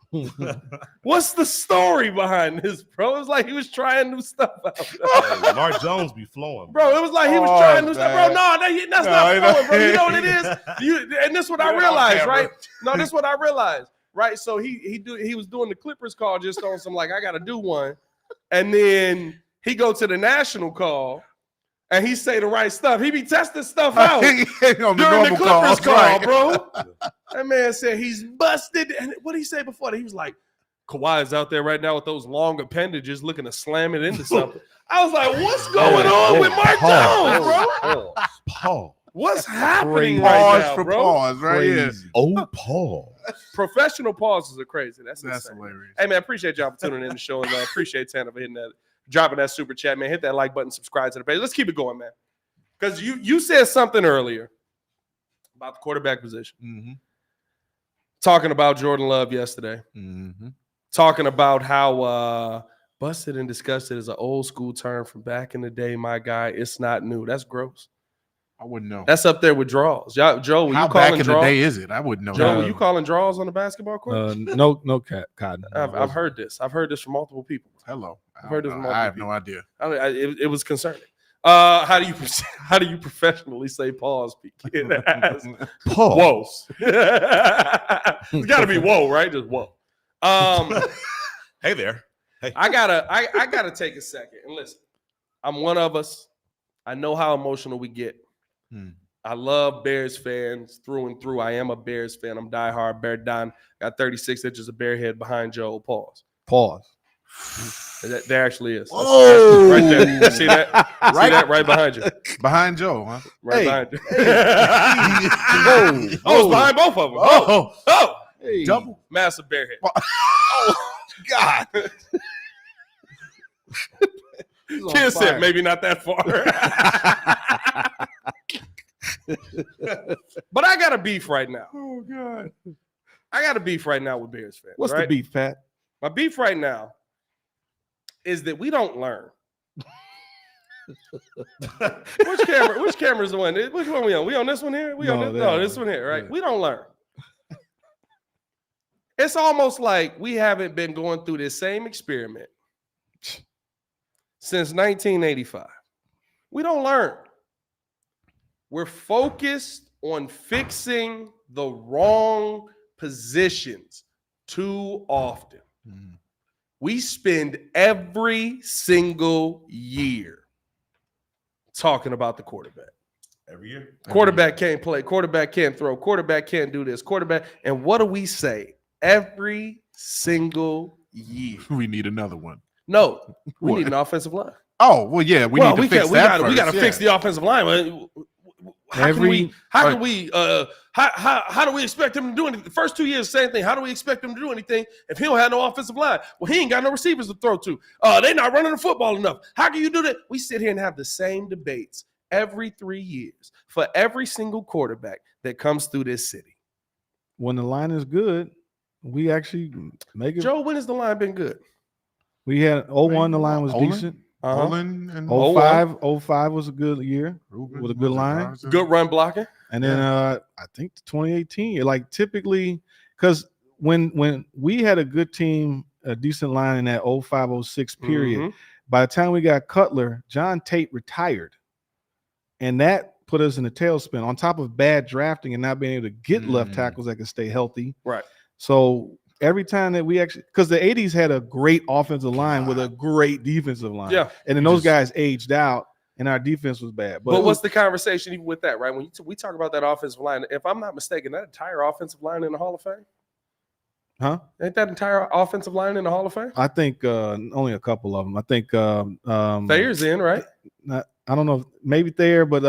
What's the story behind this, bro? It was like he was trying new stuff out. Hey, Mark Jones be flowing, bro. It was like he was trying new stuff, bro. No, that's not flowing, bro. You know what it is? And this is what I realized, right? No, this is what I realized, right? So he was doing the Clippers call just on some like, I got to do one. And then he go to the national call and he say the right stuff. He be testing stuff out during the Clippers call, bro. That man said he's busted. And what did he say before that? He was like, Kawhi is out there right now with those long appendages looking to slam it into something. I was like, what's going on with Mark Jones, bro? Paul. What's happening right now, for bro? pause, right here. Oh, Paul. Professional pauses are crazy. That's hilarious. Hey, man, appreciate y'all for tuning in the show. And appreciate Tanner for hitting that, dropping that super chat, man. Hit that like button, subscribe to the page. Let's keep it going, man. Because you said something earlier about the quarterback position. Mm-hmm. Talking about Jordan Love yesterday. Mm-hmm. Talking about how busted and disgusted is an old school term from back in the day, my guy. It's not new. That's gross. I wouldn't know. That's up there with draws. Joe, were you How calling back in draws? the day is it? I wouldn't know. Joe, were you calling draws on the basketball court? No, Cotton. I've heard this. I've heard this from multiple people. Hello. I've heard this from multiple I have people. no idea. It was concerning. How do you professionally say pause? Pause. Whoa. It's got to be whoa, right? Just whoa. Hey there. Hey. I gotta take a second and listen. I'm one of us. I know how emotional we get. I love Bears fans through and through. I am a Bears fan. I'm diehard Bear Don. Got 36 inches of bear head behind Joe. Pause. There actually is. Whoa. Right there. See that? See that right behind you. Behind Joe, huh? Right behind you. Hey. Oh, it's behind both of them. Oh. Hey. Double. Massive bear head. Oh, God. Ken said maybe not that far. But I got a beef right now. Oh God. I got a beef right now with Bears fans. What's right? the beef, Pat? My beef right now is that we don't learn. Which camera's the one? Which one we on? We on this one here? We on this? No, this one here, right? Yeah. We don't learn. It's almost like we haven't been going through this same experiment since 1985. We don't learn. We're focused on fixing the wrong positions too often. Mm-hmm. We spend every single year talking about the quarterback. Every year. Quarterback can't play. Quarterback can't throw. Quarterback can't do this. Quarterback. And what do we say? Every single year. We need another one. No, we need an offensive line. Oh, well, yeah. We need to fix that first. We got to fix the offensive line. How do we expect him to do anything? The first 2 years, same thing. How do we expect him to do anything if he don't have no offensive line? Well, he ain't got no receivers to throw to. They're not running the football enough. How can you do that? We sit here and have the same debates every 3 years for every single quarterback that comes through this city. When the line is good, we actually make it. Joe, when has the line been good? We had 01, the line was decent. Olin and 05 was a good year with a good line. Good run blocking. And then I think 2018, like typically, because when we had a good team, a decent line in that 05-06 period, by the time we got Cutler, John Tate retired. And that put us in a tailspin on top of bad drafting and not being able to get left tackles that can stay healthy. Right. So every time that we actually, because the 80s had a great offensive line with a great defensive line. Yeah. And then those guys aged out and our defense was bad. But what's the conversation even with that, right? When we talk about that offensive line, if I'm not mistaken, that entire offensive line in the Hall of Fame? Huh? Ain't that entire offensive line in the Hall of Fame? I think only a couple of them. I think Thayer's in, right? I don't know, maybe Thayer, but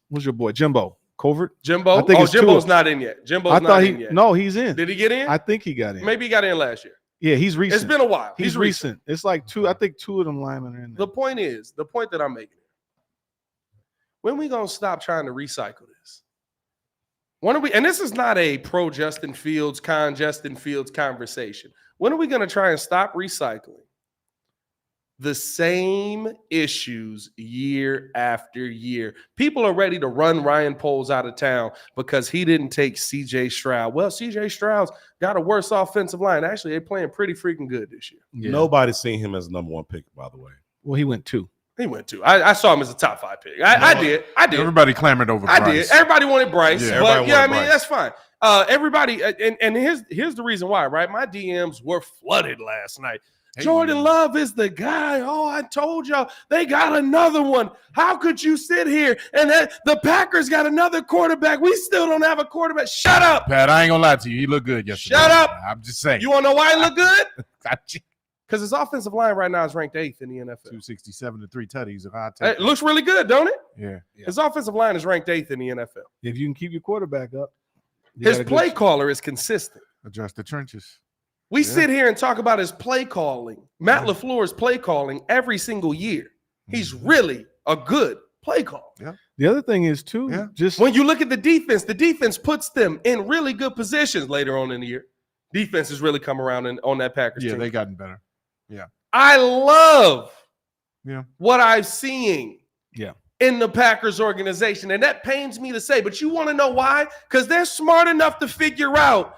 what's your boy? Jimbo Covert? Jimbo? Jimbo's not in yet. Jimbo's not in yet. No, he's in. Did he get in? I think he got in. Maybe he got in last year. Yeah, he's recent. It's been a while. He's recent. It's like two. I think two of them linemen are in there. The point that I'm making, when we gonna stop trying to recycle this? When are we? And this is not a pro Justin Fields, con Justin Fields conversation. When are we gonna try and stop recycling the same issues year after year? People are ready to run Ryan Poles out of town because he didn't take C.J. Stroud. Well, C.J. Stroud's got a worse offensive line. Actually, they're playing pretty freaking good this year. Yeah. Nobody's seen him as number one pick, by the way. Well, he went 2. He went 2. I saw him as a top 5 pick. I did. Everybody clamored over Bryce. I did. Everybody wanted Bryce. Yeah, but yeah, I mean, that's fine. Everybody, and here's the reason why, right? My DMs were flooded last night. Hey, Jordan Love is the guy. Oh, I told y'all they got another one. How could you sit here and the Packers got another quarterback? We still don't have a quarterback. Shut up, Pat. I ain't gonna lie to you. He looked good yesterday. Shut up. I'm just saying. You want to know why he looked good? Because his offensive line right now is ranked 8th in the NFL. 267 to 3 tutties. It looks really good, don't it? Yeah. His offensive line is ranked 8th in the NFL. If you can keep your quarterback up. His play caller is consistent. Adjust the trenches. We sit here and talk about his play calling. Matt LaFleur's play calling every single year. He's really a good play caller. Yeah. The other thing is, too, just when you look at the defense puts them in really good positions later on in the year. Defense has really come around on that Packers team. Yeah, they gotten better. Yeah. I love what I'm seeing in the Packers organization. And that pains me to say, but you want to know why? Because they're smart enough to figure out.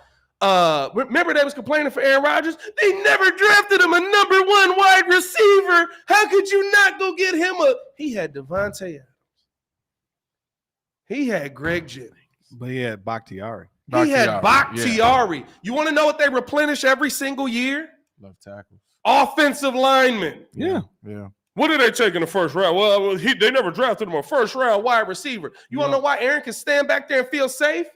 Remember they was complaining for Aaron Rodgers? They never drafted him a number 1 wide receiver. How could you not go get him he had Devontae Adams. He had Greg Jennings. But he had Bakhtiari. He had Bakhtiari. You want to know what they replenish every single year? Left tackles. Offensive linemen. Yeah. What did they take in the first round? Well, they never drafted him a first-round wide receiver. You want to know why Aaron can stand back there and feel safe?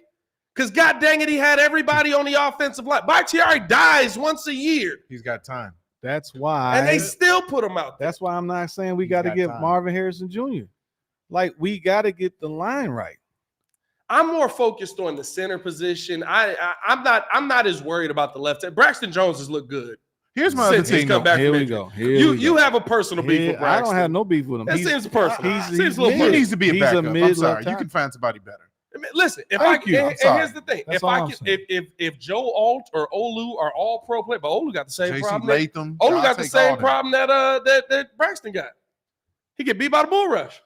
Because, God dang it, he had everybody on the offensive line. Bakhtiari dies once a year. He's got time. That's why. And they still put him out there. That's why I'm not saying we got to get Marvin Harrison Jr. Like, we got to get the line right. I'm more focused on the center position. I'm not as worried about the left. Braxton Jones has looked good. Here's my other since he's thing. come back Here from we injury. go. Here You we you go. have a personal beef with I Braxton. don't have no beef with him. That seems personal. He's Seems a little mid. He personal. needs to be a He's a backup. I'm mid sorry. left You tackle. can find somebody better. I mean, listen, if Thank you. I'm and sorry. here's the thing: That's if all I I'm can, saying. if Joe Alt or Olu are all pro player, but Olu got the same JC problem. Latham. Olu I'll got the take same all that. problem that Braxton got. He get beat by the bull rush.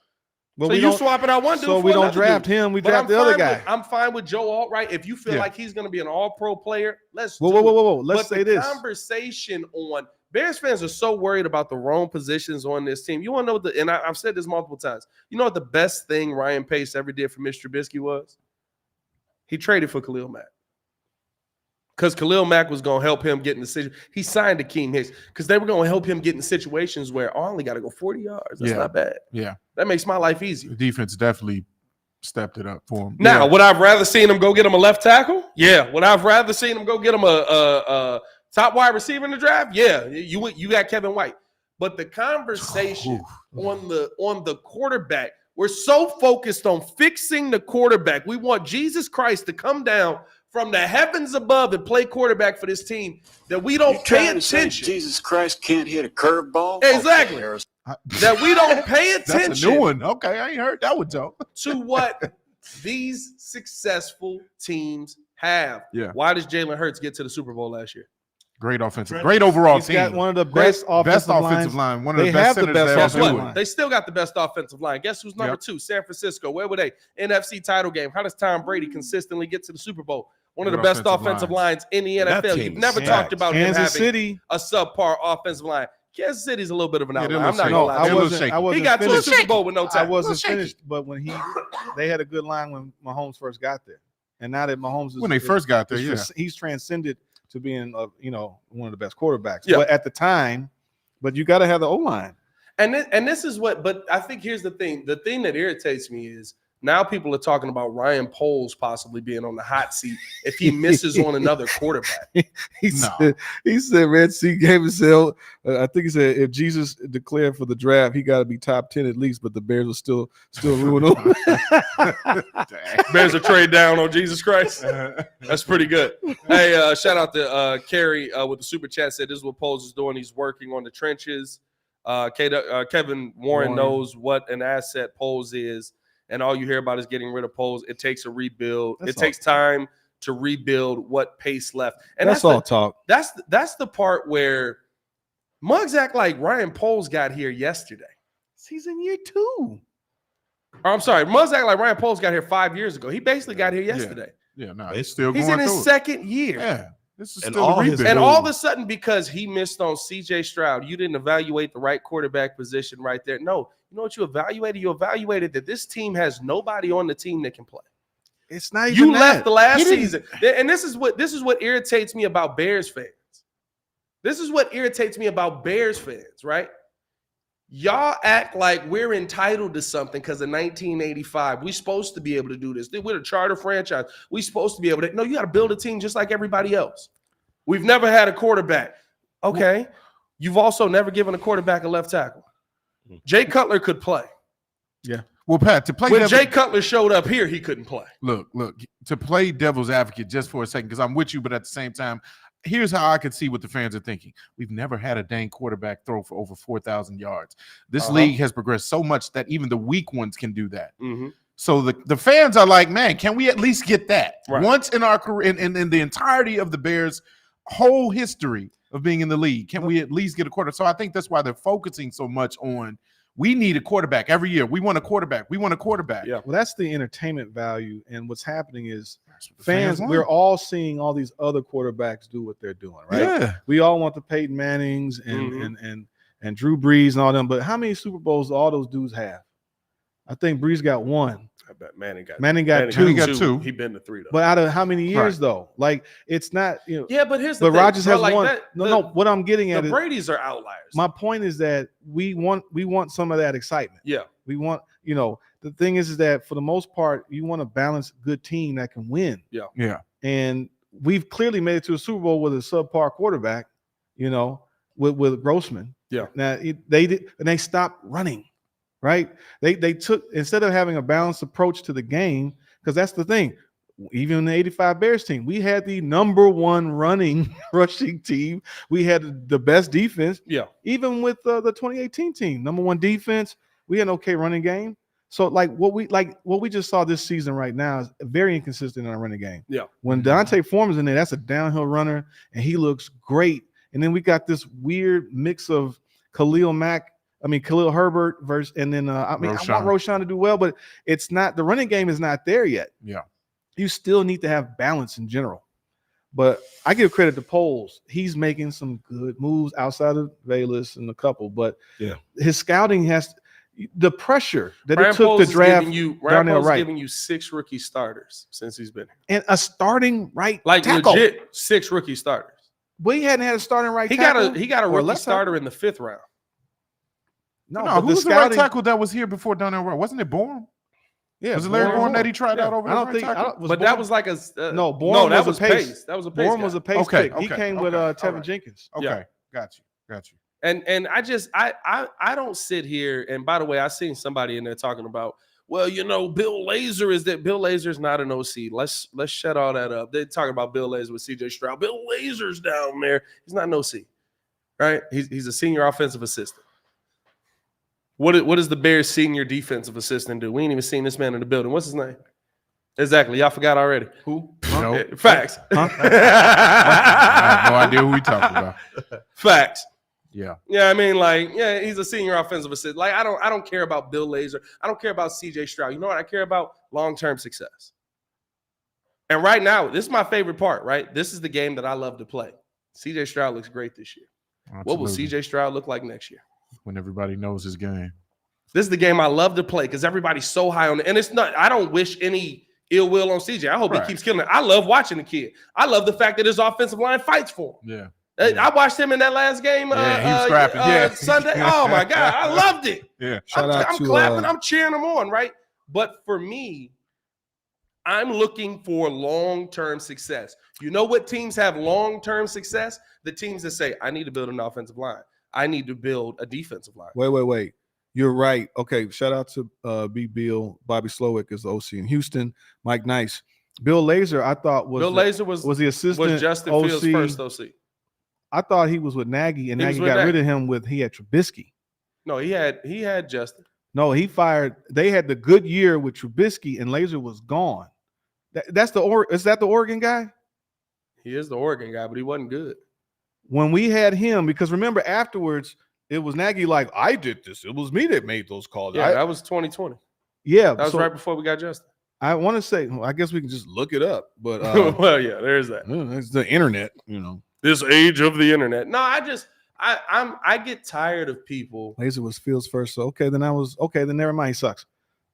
But So we you don't. swapping out one dude So for we don't another draft dude. him. We But draft I'm the other fine guy. I'm fine with Joe Alt, right? If you feel Yeah. like he's going to be an all-pro player, let's Whoa, do whoa, whoa, it. whoa, whoa. Let's But say the this. conversation on Bears fans are so worried about the wrong positions on this team. You want to know what and I've said this multiple times. You know what the best thing Ryan Pace ever did for Mr. Trubisky was? He traded for Khalil Mack. Because Khalil Mack was going to help him get in the situation. He signed Akeem Hicks because they were going to help him get in situations where I only got to go 40 yards. That's not bad. Yeah. That makes my life easier. The defense definitely stepped it up for him. Now, would I've rather seen him go get him a left tackle? Yeah. Would I've rather seen him go get him a top wide receiver in the draft? Yeah. You got Kevin White. But the conversation on the quarterback, we're so focused on fixing the quarterback. We want Jesus Christ to come down from the heavens above and play quarterback for this team that we don't pay attention. Jesus Christ can't hit a curveball. Exactly. That we don't pay attention. That's a new one. Okay, I ain't heard that one, Joe. To what these successful teams have. Yeah. Why does Jalen Hurts get to the Super Bowl last year? Great offensive, great overall He's team. got one of the best offensive line. One of They the best have the centers best that offensive ever do line. it. They still got the best offensive line. Guess who's number 2? San Francisco. Where were they? NFC title game. How does Tom Brady consistently get to the Super Bowl? One of the best offensive lines in the That NFL. team You've never sucks. talked about him Kansas having City. a subpar offensive line. Kansas City's a little bit of an Yeah, outlier. they're a I'm not little gonna No, lie. They're to a you. little shaky. I wasn't He got to the finished. Super Bowl with no I time. wasn't finished, but when they had a good line when Mahomes first got there, and now that Mahomes is When they first got there, he's transcended to being one of the best quarterbacks. Yeah. But at the time, you got to have the O line. And this is what, but I think here's the thing. The thing that irritates me is now people are talking about Ryan Poles possibly being on the hot seat if he misses on another quarterback. He said Red Sea gave himself. I think he said if Jesus declared for the draft, he got to be top 10 at least. But the Bears will still ruin him. Bears are trade down on Jesus Christ. That's pretty good. Hey, shout out to Kerry with the super chat. Said this is what Poles is doing. He's working on the trenches. Kevin Warren knows what an asset Poles is. And all you hear about is getting rid of Poles. It takes a rebuild. It takes time to rebuild what Pace left. And that's all talk. That's the part where Muggs act like Ryan Poles got here yesterday. He's in year 2. Or, I'm sorry, Muggs act like Ryan Poles got here 5 years ago. He basically got here yesterday. Yeah, no, he's still He's going in his through it. second year. Yeah, this is And still all a his rebuild. And all of a sudden, because he missed on C.J. Stroud, you didn't evaluate the right quarterback position right there. No, you know what you evaluated? You evaluated that this team has nobody on the team that can play. It's not even You that. left the last season, and this is what irritates me about Bears fans. This is what irritates me about Bears fans, right? Y'all act like we're entitled to something because of 1985. We're supposed to be able to do this. We're a charter franchise. We're supposed to be able to. No, you got to build a team just like everybody else. We've never had a quarterback. Okay. You've also never given a quarterback a left tackle. Jay Cutler could play. Yeah. Well, Pat, to play When Jay Cutler showed up here, he couldn't play. Look, to play devil's advocate just for a second, because I'm with you, but at the same time, here's how I could see what the fans are thinking. We've never had a dang quarterback throw for over 4,000 yards. This league has progressed so much that even the weak ones can do that. Mm-hmm. So the fans are like, man, can we at least get that? Right. Once in our career, in the entirety of the Bears' whole history of being in the league, can we at least get a quarterback? So I think that's why they're focusing so much on, we need a quarterback every year. We want a quarterback. We want a quarterback. Yeah. Well, that's the entertainment value. And what's happening is the fans, want. we're all seeing all these other quarterbacks do what they're doing, right? Yeah. We all want the Peyton Mannings and Drew Brees and all them. But how many Super Bowls do all those dudes have? I think Brees got 1. I bet Manning got 2. Manning got 2. He been to 3 though. But out of how many years Right. though? Like it's not, Yeah, but here's the but thing. Rodgers has like 1. that, No, what I'm getting the at is Brady's are outliers. my point is that we want some of that excitement. Yeah. We want, the thing is that for the most part, you want a balanced, good team that can win. Yeah. And we've clearly made it to a Super Bowl with a subpar quarterback, with Grossman. Yeah. Now they stopped running, right? They took, instead of having a balanced approach to the game, because that's the thing. even the 85 Bears team, we had the number one running rushing team. We had the best defense. Yeah. Even with the 2018 team, number one defense, we had an okay running game. So what we just saw this season right now is very inconsistent in our running game. Yeah. When Dante Foreman's in there, that's a downhill runner, and he looks great. And then we got this weird mix of Khalil Herbert versus, and then I want Roshan to do well, but it's not, the running game is not there yet. Yeah. You still need to have balance in general. But I give credit to Poles. He's making some good moves outside of Velus and a couple, but his scouting has the pressure that Ryan it took Poles to draft Darnell Wright. Giving you 6 rookie starters since he's been here. And a starting right like tackle. Legit 6 rookie starters. We hadn't had a starting right he tackle. He got a rookie starter in the 5th round. No, who was the right tackle that was here before Darnell Wright? Wasn't it Bourne? Yeah, was it Larry Bourne that he tried out over? I don't think. That was like a Bourne that was was Pace. That was a Pace. Bourne was a Pace pick. He came with Tevin Jenkins. Okay, got you. And I don't sit here. And by the way, I seen somebody in there talking about, well, Bill Lazor is that. Bill Lazor's not an OC. Let's shut all that up. They're talking about Bill Lazor with CJ Stroud. Bill Lazor's down there. He's not an OC, right? He's a senior offensive assistant. What does the Bears senior defensive assistant do? We ain't even seen this man in the building. What's his name? Exactly. Y'all forgot already. Who? No. Facts. I have no idea who we talking about. Facts. Yeah. Yeah, I mean, he's a senior offensive assistant. I don't care about Bill Lazor. I don't care about CJ Stroud. You know what? I care about long-term success. And right now, this is my favorite part, right? This is the game that I love to play. CJ Stroud looks great this year. Absolutely. What will CJ Stroud look like next year? When everybody knows his game. This is the game I love to play because everybody's so high on it. And it's not, I don't wish any ill will on CJ. I hope he keeps killing it. I love watching the kid. I love the fact that his offensive line fights for him. Yeah. I watched him in that last game. He was scrapping. Sunday. Oh my God, I loved it. Yeah, I'm clapping. I'm cheering him on, right? But for me, I'm looking for long-term success. You know what teams have long-term success? The teams that say, I need to build an offensive line. I need to build a defensive line. Wait. You're right. Okay, shout out to B. Bill. Bobby Slowick is the OC in Houston. Mike Nice. Bill Lazor, I thought was the assistant. Was Justin OC. Fields' first OC? I thought he was with Nagy, and Nagy got rid of him he had Trubisky. No, he had Justin. No, he fired. They had the good year with Trubisky, and Lazor was gone. Is that the Oregon guy? He is the Oregon guy, but he wasn't good. When we had him, because remember afterwards, it was Nagy like, I did this. It was me that made those calls. Yeah, that was 2020. Yeah. That was right before we got Justin. I want to say, I guess we can just look it up. But well, yeah, there's that. It's the internet, This age of the internet. No, I get tired of people. Lazor was Fields first. So then never mind. He sucks.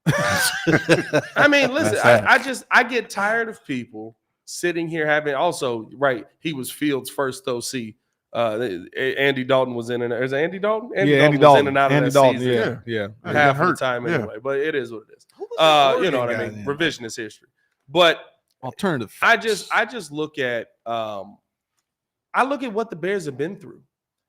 I mean, listen, I get tired of people sitting here having he was Fields' first OC. Andy Dalton was in and out. Is it Andy Dalton? Andy Dalton was Dalton. in and out Andy of that Dalton, season. Yeah. Half the time anyway. But it is what it is. You know what I mean? Revisionist history. But alternative. I just look at what the Bears have been through.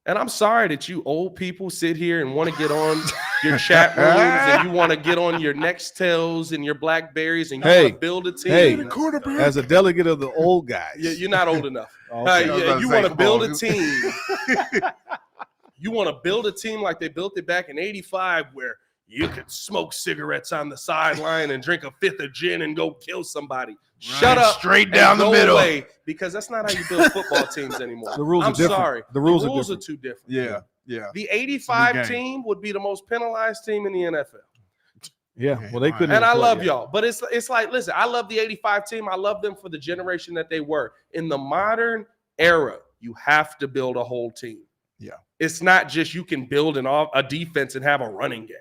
And I'm sorry that you old people sit here and want to get on your chat rooms and you want to get on your Nextels and your Blackberries and you want to build a team. As a delegate of the old guys. You're not old enough. Okay. You want to build a team. You want to build a team like they built it back in '85 where you could smoke cigarettes on the sideline and drink a fifth of gin and go kill somebody. Shut up. Straight down the middle. Away, because that's not how you build football teams anymore. The rules are different. Sorry. The rules are too different. Yeah. The 85 team would be the most penalized team in the NFL. Yeah. Well, they couldn't. And I love y'all. But it's like, listen, I love the 85 team. I love them for the generation that they were. In the modern era, you have to build a whole team. Yeah. It's not just you can build a defense and have a running game.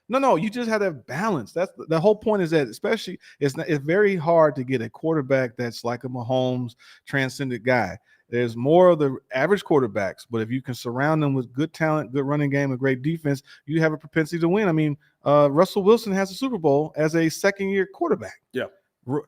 No, you just have to have balance. That's the whole point. Is that especially it's very hard to get a quarterback that's like a Mahomes transcendent guy. There's more of the average quarterbacks, but if you can surround them with good talent, good running game, and great defense, you have a propensity to win. I mean, Russell Wilson has a Super Bowl as a second-year quarterback. Yeah,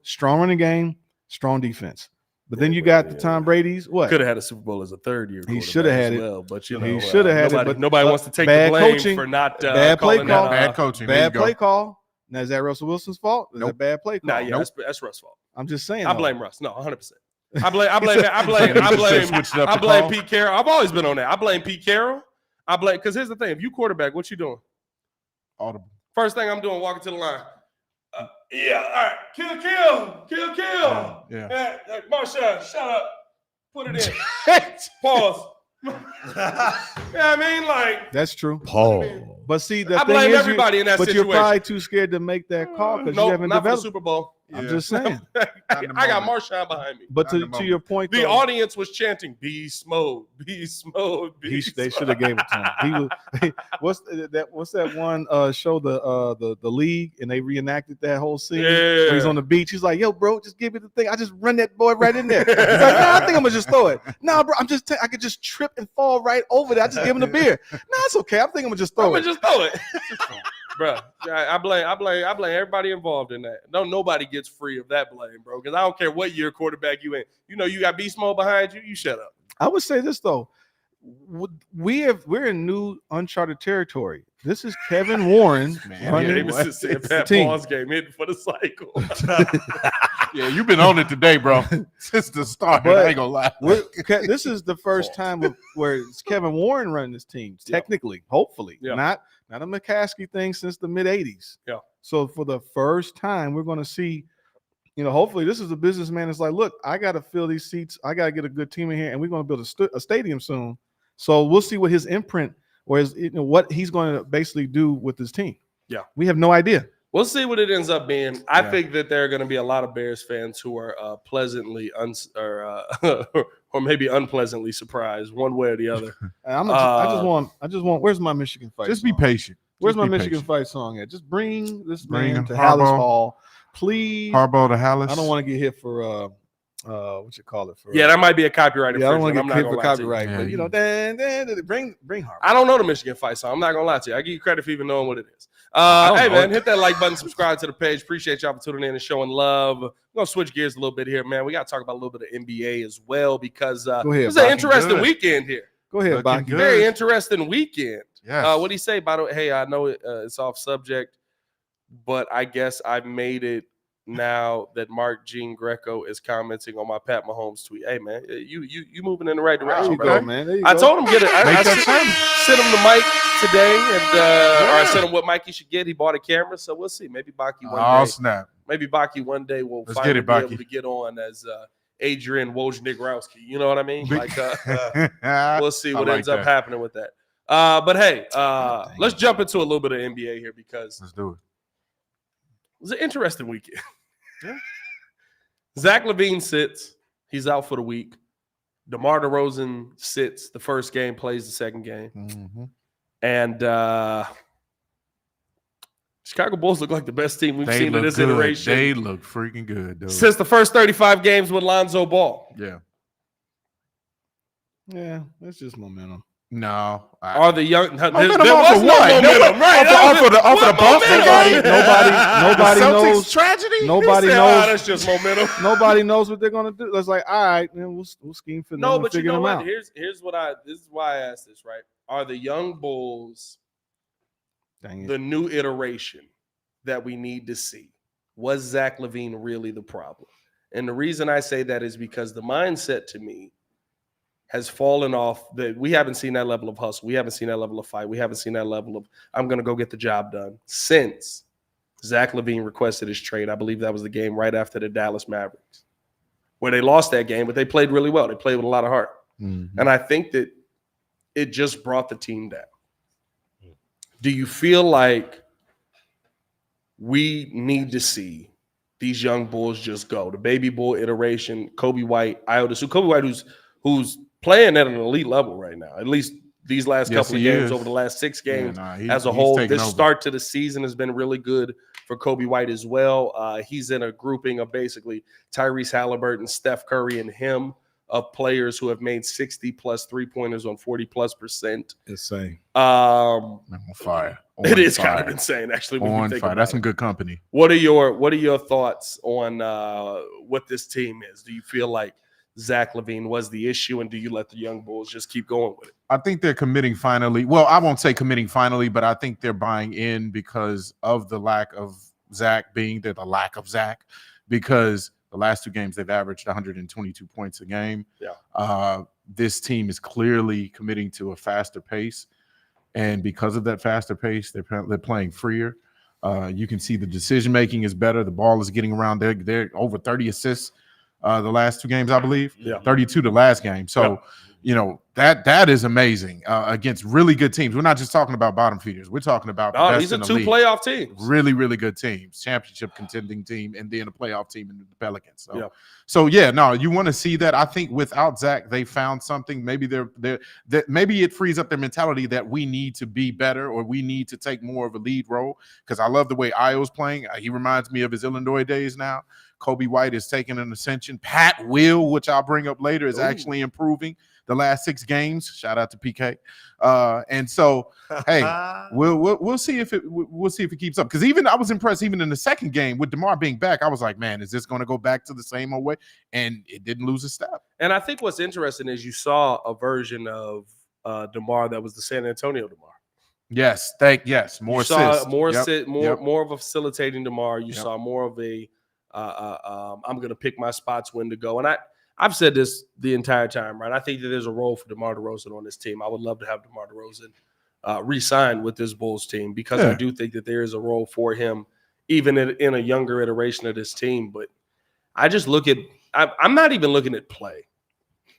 strong running game, strong defense. But then you got the Tom Brady's. What could have had a Super Bowl as a third-year. He should have had it. Well, but he should have had it. But nobody wants to take the blame for not bad play call. Bad coaching. Bad play call. Now, is that Russell Wilson's fault? Is that bad play call? Nah, yeah, that's Russ' fault. I'm just saying. I blame Russ. No, 100%. I Switched it up to blame call? Pete Carroll. I've always been on that. I blame Pete Carroll. Because here's the thing: if you quarterback, what you doing? Audible. First thing I'm doing, walking to the line. All right, kill. Yeah. Marshawn, shut up. Put it in. Pause. I mean, like That's true. Paul. But see, the I thing blame is, everybody in that but situation. you're probably too scared to make that call because you Nope, haven't not for the developed. Super Bowl. I'm just saying. I got Marshawn behind me. But Not the to moment. your point, The though, audience was chanting "Beast mode, beast mode, they beast." should have gave it to him. What's that one show, the league, and they reenacted that whole scene where he's on the beach. He's like, "Yo, bro, just give me the thing. I just run that boy right in there." He's like, "Nah, I think I'm gonna just throw it." "Nah, bro, I could just trip and fall right over there. I just give him the beer." "Nah, it's okay. I think I'm gonna just throw it." Just throw it, bro. I blame everybody involved in that. Nobody gets free of that blame, bro. Because I don't care what year quarterback you in. You know you got beast mode behind you. You shut up. I would say this though. We're in new uncharted territory. This is Kevin Warren running Pat team. Paul's game hitting for the cycle. Yeah, you've been on it today, bro. Since the start. But I ain't gonna lie. This is the first time where it's Kevin Warren running this team. Technically, hopefully, not a McCaskey thing since the mid '80s. Yeah. So for the first time, we're going to see. Hopefully, this is a businessman that's like, look, I got to fill these seats. I got to get a good team in here, and we're going to build a stadium soon. So we'll see what his imprint, or what he's going to basically do with his team. Yeah, we have no idea. We'll see what it ends up being. I think that there are going to be a lot of Bears fans who are pleasantly or maybe unpleasantly surprised, one way or the other. I just want. Where's my Michigan fight? Just song? be patient. Where's Just my be Michigan patient. fight song at? Just bring this Bring man to Harbaugh. Hallis Hall, please. Harbaugh to Hallis. I don't want to get hit for what you call it for. Yeah, that might be a copyright I don't want infringement. to I'm get not hit for gonna lie to you. copyright, Yeah, but bring Harbaugh. I don't know the Michigan fight song. I'm not gonna lie to you. I give you credit for even knowing what it is. Hey man, hit that like button, subscribe to the page. Appreciate y'all for tuning in and showing love. We're gonna switch gears a little bit here, man. We gotta talk about a little bit of NBA as well because it's an interesting weekend here. Go ahead, Looking Baki. good. Very interesting weekend. Yes. What do you say? By the way, hey, I know it's off subject, but I guess I've made it now that Mark Jean Greco is commenting on my Pat Mahomes tweet. Hey man, you moving in the right direction, There you bro. go, man. There you I go. told him get it. I that sent him the mic today, and or I sent him what mic he should get. He bought a camera, so we'll see. Maybe Baki one Oh, day. snap. Maybe Baki one day will Let's finally get it, be Baki. able to get on as Adrian Wojnarowski. You know what I mean? Like we'll see what like ends up that. happening with that. But hey, let's jump into a little bit of NBA here because Let's do it. it was an interesting weekend. Zach Lavine sits. He's out for the week. DeMar DeRozan sits the first game, plays the second game. Mm-hmm. And Chicago Bulls look like the best team we've seen in this iteration. They look freaking good, dude. Since the first 35 games with Lonzo Ball. Yeah. Yeah, it's just momentum. No. Are the young there Momentum was off of no what? momentum, right? Off of the Boston game? Nobody The Celtics knows. tragedy? Nobody They said, knows. that's just momentum. Nobody knows what they're gonna do. It's like, all right, then we'll scheme for them. No, and but you figure know them what? out. This is why I asked this, right? Are the young Bulls Dang it. the new iteration that we need to see? Was Zach Lavine really the problem? And the reason I say that is because the mindset to me has fallen off. That we haven't seen that level of hustle. We haven't seen that level of fight. We haven't seen that level of I'm going to go get the job done since Zach Lavine requested his trade. I believe that was the game right after the Dallas Mavericks, where they lost that game, but they played really well. They played with a lot of heart. Mm-hmm. And I think that it just brought the team down. Do you feel like we need to see these young Bulls just go? The baby bull iteration, Kobe White, Iota, Kobe White, who's playing at an elite level right now, at least these last couple of games over the last 6 games as a whole. This start to the season has been really good for Kobe White as well. He's in a grouping of basically Tyrese Halliburton, Steph Curry, and him, of players who have made 60+ three-pointers on 40+%. Insane. On fire. It is kind of insane, actually. When you think fire. about That's it. some good company. What are your thoughts on what this team is? Do you feel like Zach Lavine was the issue, and do you let the young Bulls just keep going with it? I think they're committing finally. Well, I won't say committing finally, but I think they're buying in because of the lack of Zach being there, the lack of Zach, because the last 2 games they've averaged 122 points a game. Yeah. This team is clearly committing to a faster pace, and because of that faster pace, they're playing freer. You can see the decision making is better. The ball is getting around. They're over 30 assists the last 2 games, I believe. Yeah. 32 the last game. So, that is amazing against really good teams. We're not just talking about bottom feeders. We're talking about the best these are in the 2 league. playoff teams. Really, really good teams. Championship contending team, and then a playoff team in the Pelicans. So, you want to see that. I think without Zach, they found something. Maybe maybe it frees up their mentality that we need to be better, or we need to take more of a lead role. Because I love the way Io's playing. He reminds me of his Illinois days now. Kobe White is taking an ascension. Pat Will, which I'll bring up later, is actually improving the last 6 games. Shout out to PK. And so, hey, we'll see if it keeps up. Because even I was impressed even in the second game with DeMar being back. I was like, man, is this going to go back to the same old way? And it didn't lose a step. And I think what's interesting is you saw a version of DeMar that was the San Antonio DeMar. Yes, more you saw assists. more of a facilitating DeMar. You saw more of a I'm going to pick my spots when to go. And I've said this the entire time, right? I think that there's a role for DeMar DeRozan on this team. I would love to have DeMar DeRozan re-signed with this Bulls team, because I do think that there is a role for him even in a younger iteration of this team. But I just look at – I'm not even looking at play.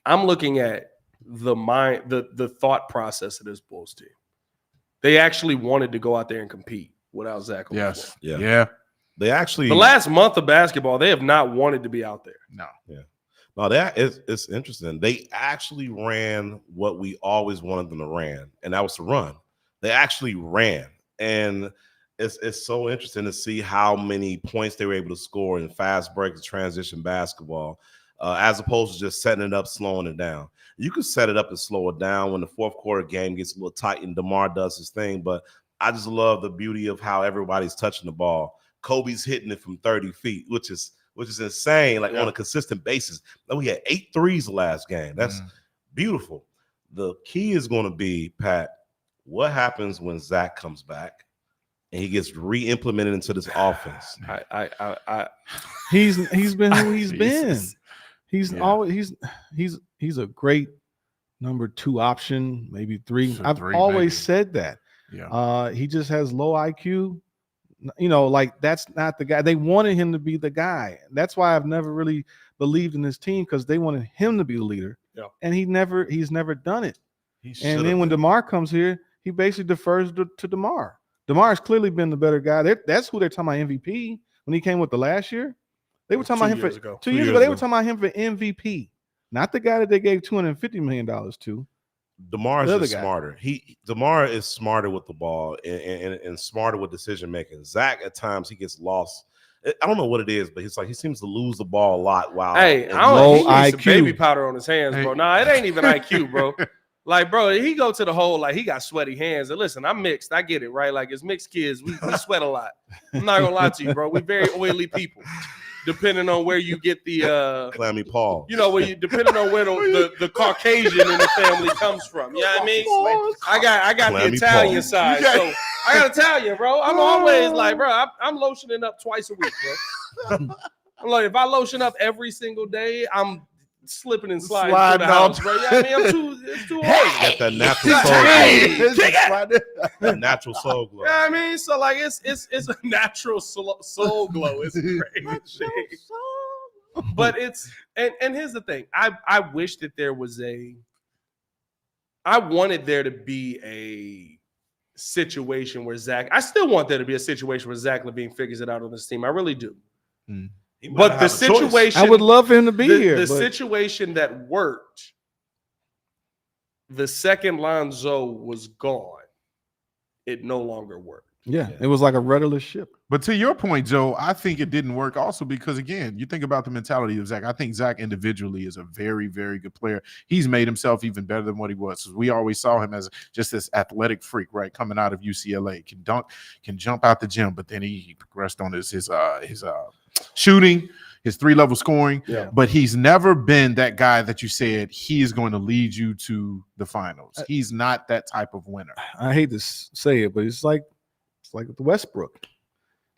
I'm looking at the mind, the thought process of this Bulls team. They actually wanted to go out there and compete without Zach. Yes. Yeah. They actually – the last month of basketball, they have not wanted to be out there. No. Yeah. No, it's interesting. They actually ran what we always wanted them to run, and that was to run. They actually ran, and it's so interesting to see how many points they were able to score in fast break and transition basketball, as opposed to just setting it up, slowing it down. You can set it up and slow it down when the fourth quarter game gets a little tight and DeMar does his thing, but I just love the beauty of how everybody's touching the ball. Kobe's hitting it from 30 feet, which is insane, on a consistent basis. We had 8 threes the last game. That's beautiful. The key is going to be, Pat, what happens when Zach comes back and he gets re-implemented into this offense? He's been who he's been. He's a great number 2 option, maybe 3. I've always said that. Yeah. He just has low IQ. That's not the guy. They wanted him to be the guy. That's why I've never really believed in this team, because they wanted him to be the leader. Yeah. And he's never done it. And then when DeMar comes here, he basically defers to DeMar. DeMar's clearly been the better guy. That's who they're talking about MVP. When he came with the last year, they were talking about him for 2 years ago. They were talking about him for MVP, not the guy that they gave $250 million to. DeMar is smarter. DeMar is smarter with the ball and smarter with decision making. Zach, at times, he gets lost. I don't know what it is, but he seems to lose the ball a lot. He needs some baby powder on his hands, bro. Nah, it ain't even IQ, bro. Bro, he go to the hole he got sweaty hands. And listen, I'm mixed. I get it, right? As mixed kids, we sweat a lot. I'm not gonna lie to you, bro. We very oily people. Depending on where you get the clammy paw, depending on where the Caucasian in the family comes from. You know what I mean? I got clammy the Italian side, so I got Italian, bro. I'm always bro, I'm lotioning up twice a week, bro. I'm like, if I lotion up every single day, I'm slipping and sliding through the house, bro. You know what I mean? It's too hard. Got that natural soul glow. That natural soul glow. You know what I mean? So it's a natural soul glow. It's great. But and here's the thing. I wish that there was I wanted there to be a situation where I still want there to be a situation where Zach Lavine figures it out on this team. I really do. But the situation, I would love for him to be here. The situation that worked, the second Lonzo was gone, it no longer worked. Yeah, it was like a rudderless ship. But to your point, Joe, I think it didn't work also because, again, you think about the mentality of Zach. I think Zach individually is a very, very good player. He's made himself even better than what he was. We always saw him as just this athletic freak, right, coming out of UCLA. Can dunk, can jump out the gym, but then he progressed on his shooting, his 3-level scoring. Yeah. But he's never been that guy that you said he is going to lead you to the finals. He's not that type of winner. I hate to say it, but it's like with Westbrook.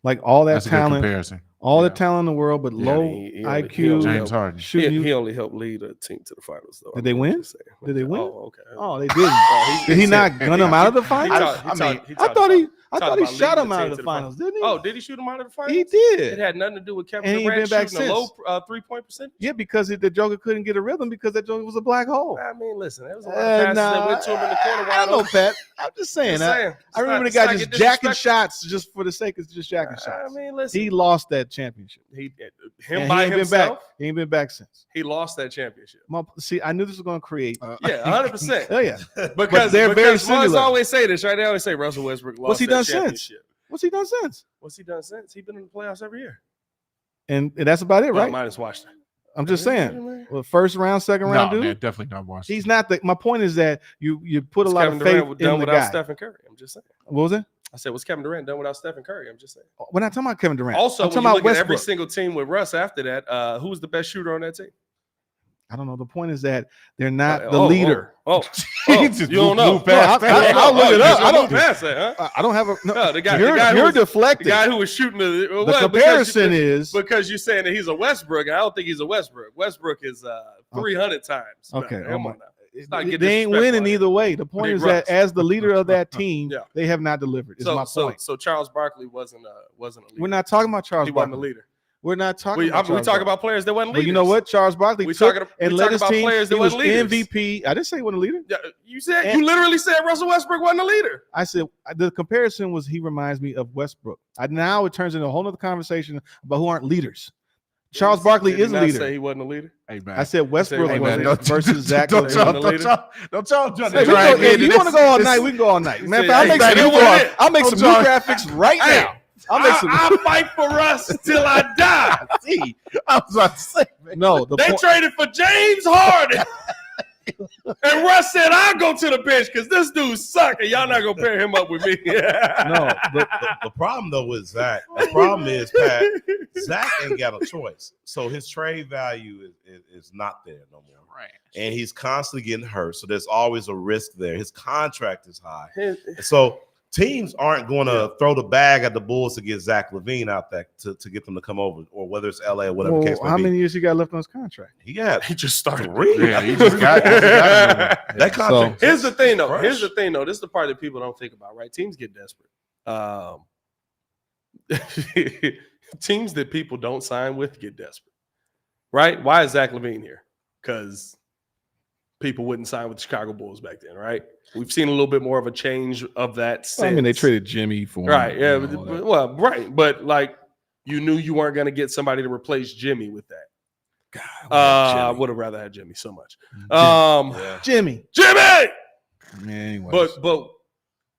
Like all that That's a good talent, comparison. all Yeah. the talent in the world, but Yeah, low he only- IQ. James Harden. Shooting. He only helped lead a team to the finals, though. Did they win? Just saying. Did they win? Oh, okay. Oh, they didn't. Oh, Did he not gun him out of the finals? I I thought he shot him out of the finals, didn't he? Oh, did he shoot him out of the finals? He It did. had nothing to do with Kevin And he ain't Durant been back shooting a low since. 3-point percentage. Yeah, because the Joker couldn't get a rhythm because that Joker was a black hole. I mean, listen, there was a lot of passes that went to him in the corner. I Wide know, open. Pat. I'm just saying. I remember the guy just jacking shots just for the sake of just jacking shots. I mean, listen, He lost that championship. him And by he ain't himself. been back. He ain't been back since. He lost that championship. See, I knew this was going to create. Yeah, 100%. Oh yeah. Because they're very Mars similar. always say this, right? They always say Russell Westbrook lost What's he that done since? championship. What's he done since? What's he done since? He's been in the playoffs every year. And that's about it, Well, right? minus Washington. I'm just saying. Well, first round, second No, round, dude. man, definitely not Washington. He's not the. My point is that you put a lot Kevin of faith Durant done in the without guy. Stephen Curry. I'm just saying. What was it? I said, what's Kevin Durant done without Stephen Curry? I'm just saying. We're not talking about Kevin Durant. Also, I'm when talking you about look at every Westbrook. single team with Russ after that, who's the best shooter on that team? I don't know. The point is that they're not the leader. You don't know. Move past No, that. I'll look it up. I don't- pass that, huh? I don't have a. No, No, the guy you're who was- The deflecting. guy who was shooting the comparison is because you're saying that he's a Westbrook. And I don't think he's a Westbrook. Westbrook is 300 times. Okay, better. Come on now. Let's not get they ain't disrespectful winning out here. either way. The point Big is that Russ. as the leader of that team, Yeah. they have not delivered. Is my point. So Charles Barkley wasn't a leader. We're not talking about Charles He wasn't a Barkley. leader. We're not talking. We about talk Charles Barkley. about players that wasn't But leaders. you know what? Charles Barkley We took talking- and we led talking his about team. players that He was wasn't leaders. MVP. I didn't say he wasn't a leader. Yeah, you literally said Russell Westbrook wasn't a leader. I said the comparison was he reminds me of Westbrook. Now it turns into a whole other conversation about who aren't leaders. Charles Barkley Did he is a not leader. Say he wasn't a leader. Hey, man. I said Westbrook Hey, was man, versus Zach. Don't LaVine. y'all Hey, we go, hey, you want to go all night? We can go all night. Man, Hey, I'll make hey, some you new know what it is? I'll make some new graphics right Hey, now. I'll make some. I fight for Russ till I die. See, I was about to say, man. No, the They point. traded for James Harden. And Russ said, I'll go to the bench because this dude suck and y'all not going to pair him up with me. No, The problem though with Zach, the problem is Pat, Zach ain't got a choice. So his trade value is not there no more. Right. And he's constantly getting hurt. So there's always a risk there. His contract is high. So teams aren't going to throw the bag at the Bulls to get Zach Lavine out there to get them to come over, or whether it's LA or whatever case may how be. many years he got left on his contract? He got He just started. 3. Yeah, he just got That contract. Here's the thing, though. Fresh. Here's the thing, though. This is the part that people don't think about, right? Teams get desperate. Teams that people don't sign with get desperate, right? Why is Zach Lavine here? Because people wouldn't sign with the Chicago Bulls back then, right? We've seen a little bit more of a change of that since. I mean, they traded Jimmy for him, right, yeah, and all that. well, right, but like you knew you weren't going to get somebody to replace Jimmy with that. I would have rather had Jimmy so much. Jimmy. Jimmy. Anyways. But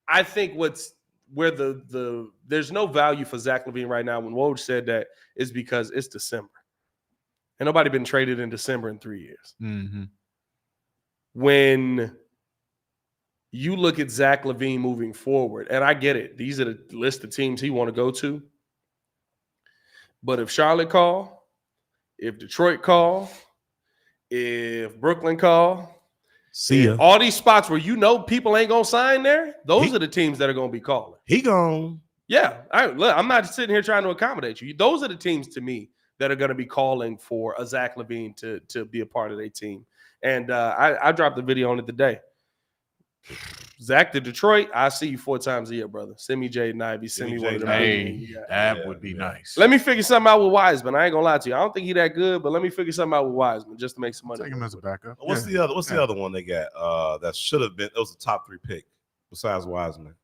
I think where the there's no value for Zach Lavine right now when Woj said that is because it's December. And nobody been traded in December in 3 years. Mm-hmm. When you look at Zach Lavine moving forward, and I get it, these are the list of teams he want to go to. But if Charlotte call, if Detroit call, if Brooklyn call, See ya. all these spots where you know people ain't gonna sign there, those are the teams that are gonna be calling. He gone. Yeah, I'm not sitting here trying to accommodate you. Those are the teams to me that are going to be calling for a Zach Lavine to be a part of their team. And I dropped the video on it today. Zach to Detroit, I see you 4 times a year, brother. Send me Jaden Ivey. Send me one of them. Hey, that would be nice. Let me figure something out with Wiseman. I ain't gonna lie to you. I don't think he that good, but let me figure something out with Wiseman just to make some money. Take him as a backup. What's the other one they got? That should have been. It was a top 3 pick besides Wiseman.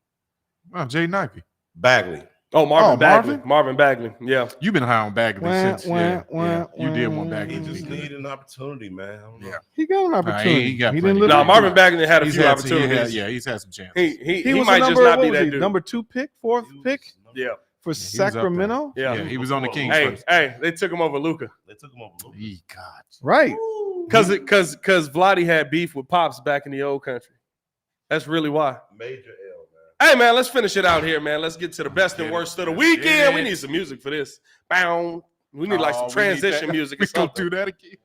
Oh, Jaden Ivey. Bagley. Oh, Marvin Bagley. Marvin? Marvin Bagley. Yeah. You've been high on Bagley since. You did one He Bagley. just needed an opportunity, man. I don't know. Yeah. He got an opportunity. he got he plenty. didn't live No, up Marvin to Bagley had a He's few had opportunities. he's had some chances. He it. He was might a just number, not what be was that he, dude. number 2 pick, 4th pick Yeah. for He was up there. Sacramento. Yeah. He was on the Kings Hey, first. hey, they took him over Luka. They took him over. God. Right. Because Vlade had beef with Pops back in the old country. That's really why. Major L, man. Hey, man, let's finish it out here, man. Let's get to the best and worst of the weekend. We need some music for this. Bow. We need like some transition music or We gonna something. do that again.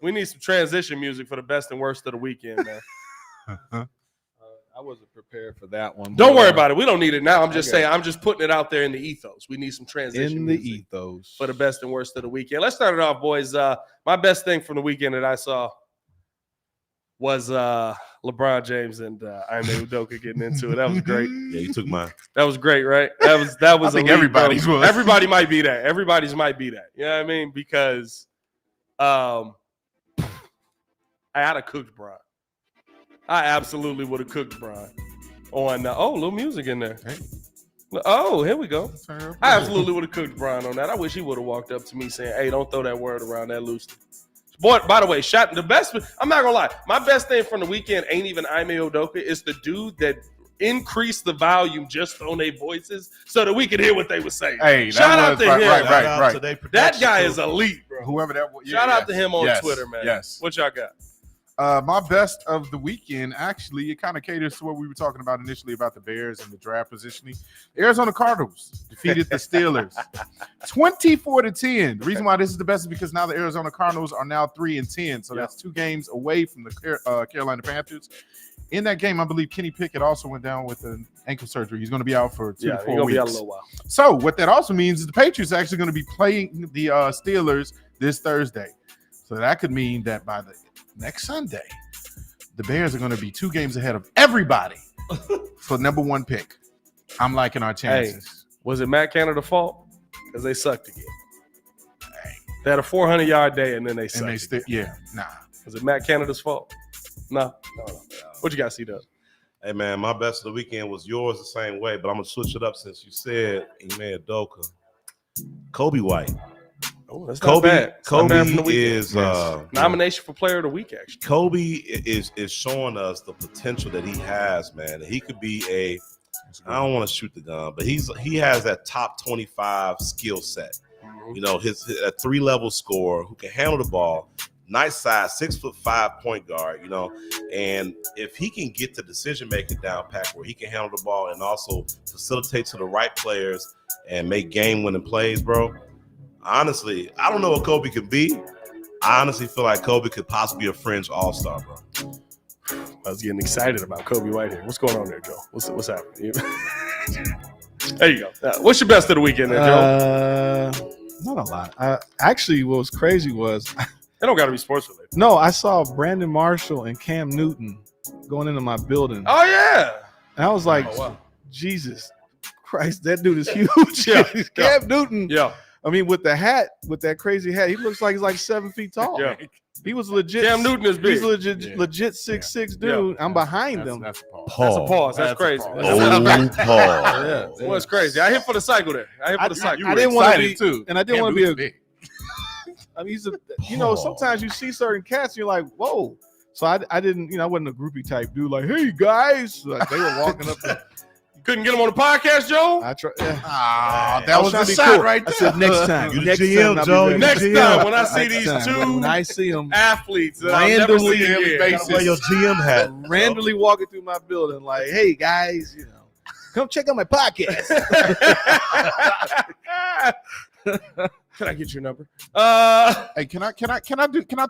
We need some transition music for the best and worst of the weekend, man. I wasn't prepared for that one. Don't worry about it. We don't need it now. I'm just saying. it. I'm just putting it out there in the ethos. We need some transition In the music ethos for the best and worst of the weekend. Let's start it off, boys. My best thing from the weekend that I saw was LeBron James and Ime Udoka getting into it. That was great. Yeah, you took mine. That was great, right? That was. I think elite, everybody's bro. was. Everybody might be that. Everybody's might be that. You know what I mean? Because I had a cooked Bron. I absolutely would have cooked Bron on. A little music in there. Hey. Oh, here we go. I absolutely would have cooked Bron on that. I wish he would have walked up to me saying, "Hey, don't throw that word around that loosely." Boy, by the way, the best. I'm not gonna lie. My best thing from the weekend ain't even Ime Udoka. It's the dude that increased the volume just on their voices so that we could hear what they were saying. Hey, shout out to him. Right. That guy is elite, bro. Whoever that was. Shout out to him on Twitter, man. Yes. What y'all got? My best of the weekend, actually, it kind of caters to what we were talking about initially about the Bears and the draft positioning. The Arizona Cardinals defeated the Steelers 24-10. The reason why this is the best is because now the Arizona Cardinals are now 3-10. So that's 2 games away from the Carolina Panthers. In that game, I believe Kenny Pickett also went down with an ankle surgery. He's going to be out for 2 to 4 weeks. Be out a little while. So what that also means is the Patriots are actually going to be playing the Steelers this Thursday. So that could mean that by the next Sunday, the Bears are going to be 2 games ahead of everybody for number 1 pick. I'm liking our chances. Hey, was it Matt Canada's fault? Because they sucked again. Hey. They had a 400-yard day, and then they sucked. Nah. Was it Matt Canada's fault? No. What you got, C-Dub? Hey, man, my best of the weekend was yours the same way, but I'm going to switch it up since you said Ime Udoka. Kobe White. Oh, that's not bad. Kobe is nomination for Player of the Week. Actually, Kobe is showing us the potential that he has, man. He could be I don't want to shoot the gun, but he has that top 25 skill set. You know, his 3-level scorer who can handle the ball, nice size, 6'5" point guard. You know, and if he can get the decision making down pat where he can handle the ball and also facilitate to the right players and make game winning plays, bro. Honestly, I don't know what Kobe could be. I honestly feel like Kobe could possibly be a fringe all-star, bro. I was getting excited about Kobe White here. What's going on there, Joe? What's happening? There you go. What's your best of the weekend there, Joe? Not a lot. Actually, what was crazy was it don't got to be sports related. No, I saw Brandon Marshall and Cam Newton going into my building. Oh yeah, and I was like, Jesus Christ, that dude is huge. Cam Newton. Yeah. I mean, with the hat, with that crazy hat, he looks like he's like 7 feet tall. Yeah. He was legit. Cam Newton is big. He's legit 6'6" dude. I'm behind him. That's a pause. That's crazy. Pause. Yeah. Well, it's crazy. I hit for the cycle there. I didn't want to be too, and I didn't want to be a. I mean, sometimes you see certain cats, and you're like, whoa. So I didn't, I wasn't a groupie type dude. Like, hey guys, like they were walking up. Couldn't get him on the podcast, Joe? I tried. That was a shot right there. I said next time. Next time, Joe. Next time, when I see these two when I see them athletes, I'll never see again. Wear your GM hat. Randomly walking through my building, like, hey guys, come check out my podcast. Can I get your number? Hey, can I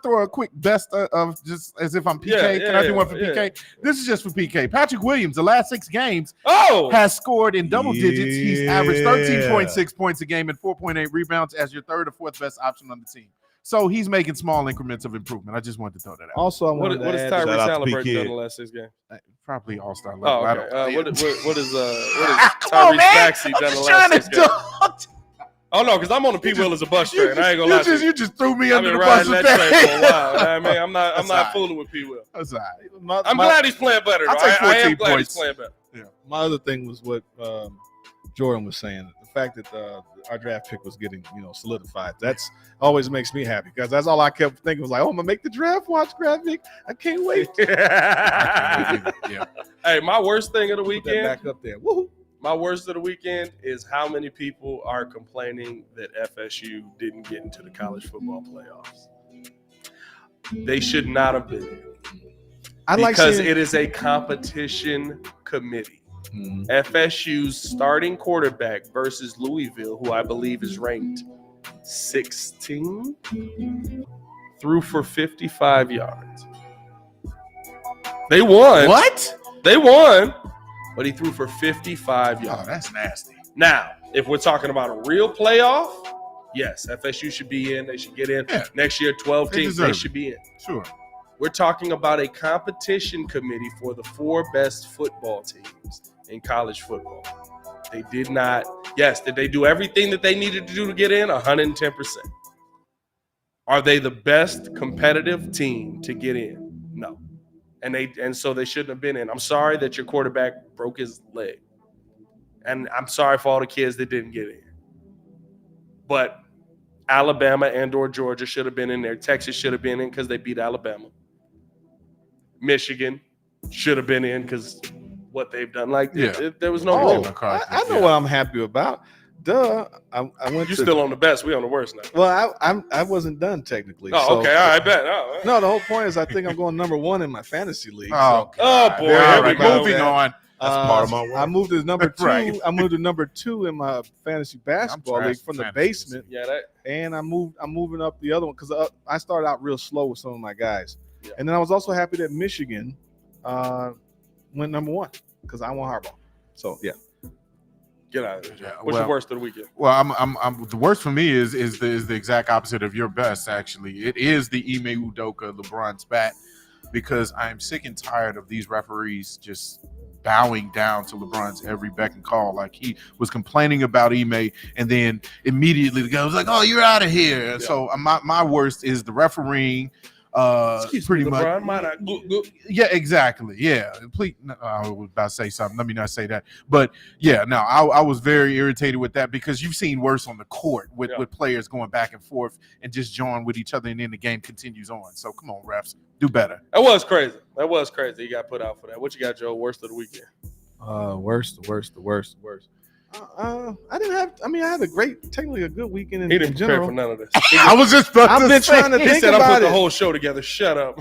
throw a quick best of just as if I'm PK? Can I do one for PK? Yeah. This is just for PK. Patrick Williams, the last 6 games, has scored in double digits. He's averaged 13.6 points a game and 4.8 rebounds as your 3rd or 4th best option on the team. So he's making small increments of improvement. I just wanted to throw that out. Also, what is Tyrese Halliburton done the last 6 games? Probably all-star level. Okay. What is Tyrese Maxey done the last 6 games? Oh no, because I'm on the P. Will as a bus train. I ain't gonna lie to you. You just threw me under the bus with that train for a while. I mean, I'm not fooling with P. Will. That's all right. I'm glad he's playing better. I am glad he's playing better. Yeah. My other thing was what Jordan was saying. The fact that our draft pick was getting solidified. That's always makes me happy because that's all I kept thinking was like, oh, I'm gonna make the draft watch graphic. I can't wait. Yeah. Hey, my worst thing of the weekend. Back up there. Woohoo. My worst of the weekend is how many people are complaining that FSU didn't get into the college football playoffs. They should not have been there. Because it is a competition committee. Mm-hmm. FSU's starting quarterback versus Louisville, who I believe is ranked 16, threw for 55 yards. They won. What? They won, but he threw for 55 yards. Oh, that's nasty. Now, if we're talking about a real playoff, yes, FSU should be in. They should get in. Yeah. Next year, 12 They teams, deserve they it. should be in. Sure. We're talking about a competition committee for the 4 best football teams in college football. They did not. Yes, did they do everything that they needed to do to get in? 110%. Are they the best competitive team to get in? No. And so they shouldn't have been in. I'm sorry that your quarterback broke his leg. And I'm sorry for all the kids that didn't get in. But Alabama and or Georgia should have been in there. Texas should have been in because they beat Alabama. Michigan should have been in because what they've done. There was no Oh, rule. I know what I'm happy about. Duh. I went You're to, still on the best. We on the worst now. well, I wasn't done technically. Oh, so- okay. All right, bet. Oh, No, the whole point is I think I'm going number 1 in my fantasy league. Oh, Oh, God. boy. All Here right, we go. moving on. That's part of my work. I moved to number 2. Right. I moved to number 2 in my fantasy basketball trash league from the fantasy. basement, yeah, that. and I'm moving up the other one because I started out real slow with some of my guys, Yeah. and then I was also happy that Michigan went number 1 because I want Harbaugh. So yeah, Get out of here. Yeah, What's your worst of the weekend? Well, I'm the worst for me is the exact opposite of your best. Actually, it is the Ime Udoka LeBron spat because I'm sick and tired of these referees just bowing down to LeBron's every beck and call. Like he was complaining about Ime, and then immediately the guy was like, "Oh, you're out of here." Yeah. So my worst is the refereeing. Pretty much. LeBron, might I- Yeah, exactly. Yeah. Please, no, I was about to say something. Let me not say that. But yeah, no, I was very irritated with that because you've seen worse on the court with players going back and forth and just jawing with each other, and then the game continues on. So come on, refs, do better. That was crazy. He got put out for that. What you got, Joe? Worst of the weekend? worst. I didn't have. I mean, I had technically a good weekend He in didn't prepare general. for none of this. I was just about I've to been say, trying to He think said, "I about put the it. whole show together." Shut up.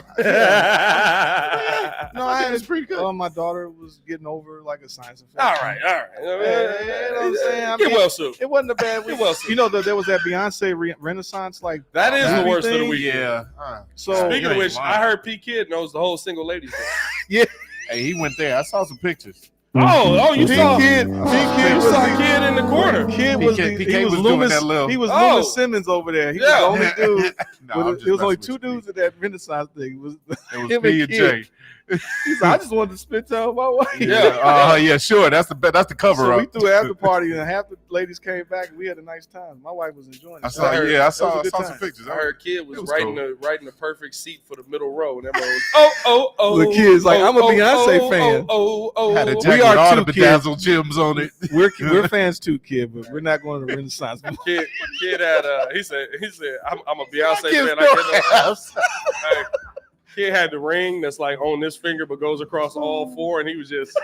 No, I had it's pretty good. My daughter was getting over like a sinus infection. All right. You know what I'm saying? I Get mean, well soon. It wasn't a bad week. well soon. You know, there was that Beyonce Renaissance, like That is the movie worst of the thing. weekend. Yeah. So Speaking you of ain't which, lying. I heard P Kid knows the whole single ladies thing. Hey, he went there. I saw some pictures. Oh, you saw Kid you was saw the- Kid in the corner. Kid was PK he was was doing Loomis. that little- He was Oh. Loomis Simmons over there. He Yeah. was the only dude. No, I'm With just it was only messing 2 with dudes at that Renaissance thing. It was you. It him was me and Kid. Jay. He said, I just wanted to spend time with my wife. Yeah, sure. That's the cover So up. we threw an after party, and half the ladies came back, and we had a nice time. My wife was enjoying it. I saw. heard- Yeah, I was saw. a I good saw time. some pictures. I heard Kid was It was writing cool. the perfect seat for the middle row, and everyone was, oh. The kid's like, I'm a Beyonce fan. Had a We jacket are with all the too, kid. bedazzled gems on it. We're fans too, kid, but we're not going to Renaissance. Kid had he said I'm a Beyonce Kids fan. don't I have- Hey, Kid had the ring that's like on this finger but goes across all 4, and he was just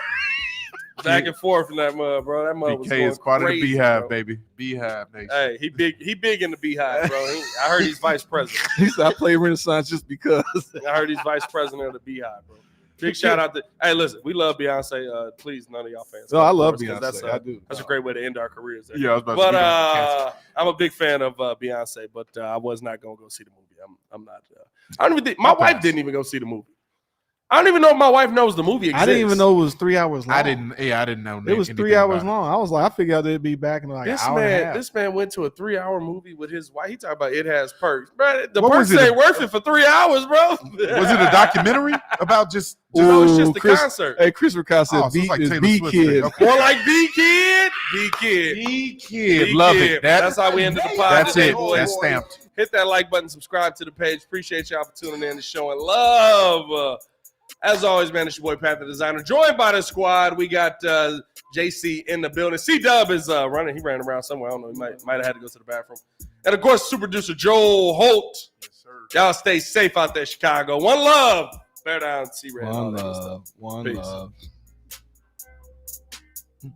back and forth in that mud, bro. That mud was BK going is part of the crazy, beehive, bro. baby. Beehive nation. Hey, he big in the beehive, bro. I heard he's vice president. He said, I play Renaissance just because. I heard he's vice president of the beehive, bro. Big shout out to hey, listen, we love Beyonce. Please, none of y'all fans. No, I love of course, 'cause Beyonce. I do. That's a great way to end our careers. There. Yeah, I was about But to I'm a big fan of Beyonce, but I was not gonna go see the movie. I'm not. I don't even think my I'll wife pass. didn't even go see the movie. I don't even know if my wife knows the movie exists. I didn't even know it was 3 hours long. I didn't know. It was anything 3 hours about it. long. I was like, I figured they'd be back in like an hour and a half. This man went to a 3-hour movie with his wife. He talking about it has perks, bro. The What perks was it? ain't worth it for 3 hours, bro. Was it a documentary about just? No, it's Ooh, just the Chris- concert. Hey, Chris Ricard said, Oh, so it's like is Taylor B Swift Kid. thing. Okay. More like B Kid. B Kid. Kid, love it. That's how we ended the pod. That's today, it. boys. That's stamped. Hit that like button, subscribe to the page. Appreciate y'all for tuning in and showing love. As always, man, it's your boy Pat the Designer. Joined by the squad, we got JC in the building. C-Dub is running. He ran around somewhere. I don't know. He might have had to go to the bathroom. And, of course, super producer Joel Holt. Yes, sir. Y'all stay safe out there, Chicago. One love. Bear down, C-Red. One love. One Peace. love.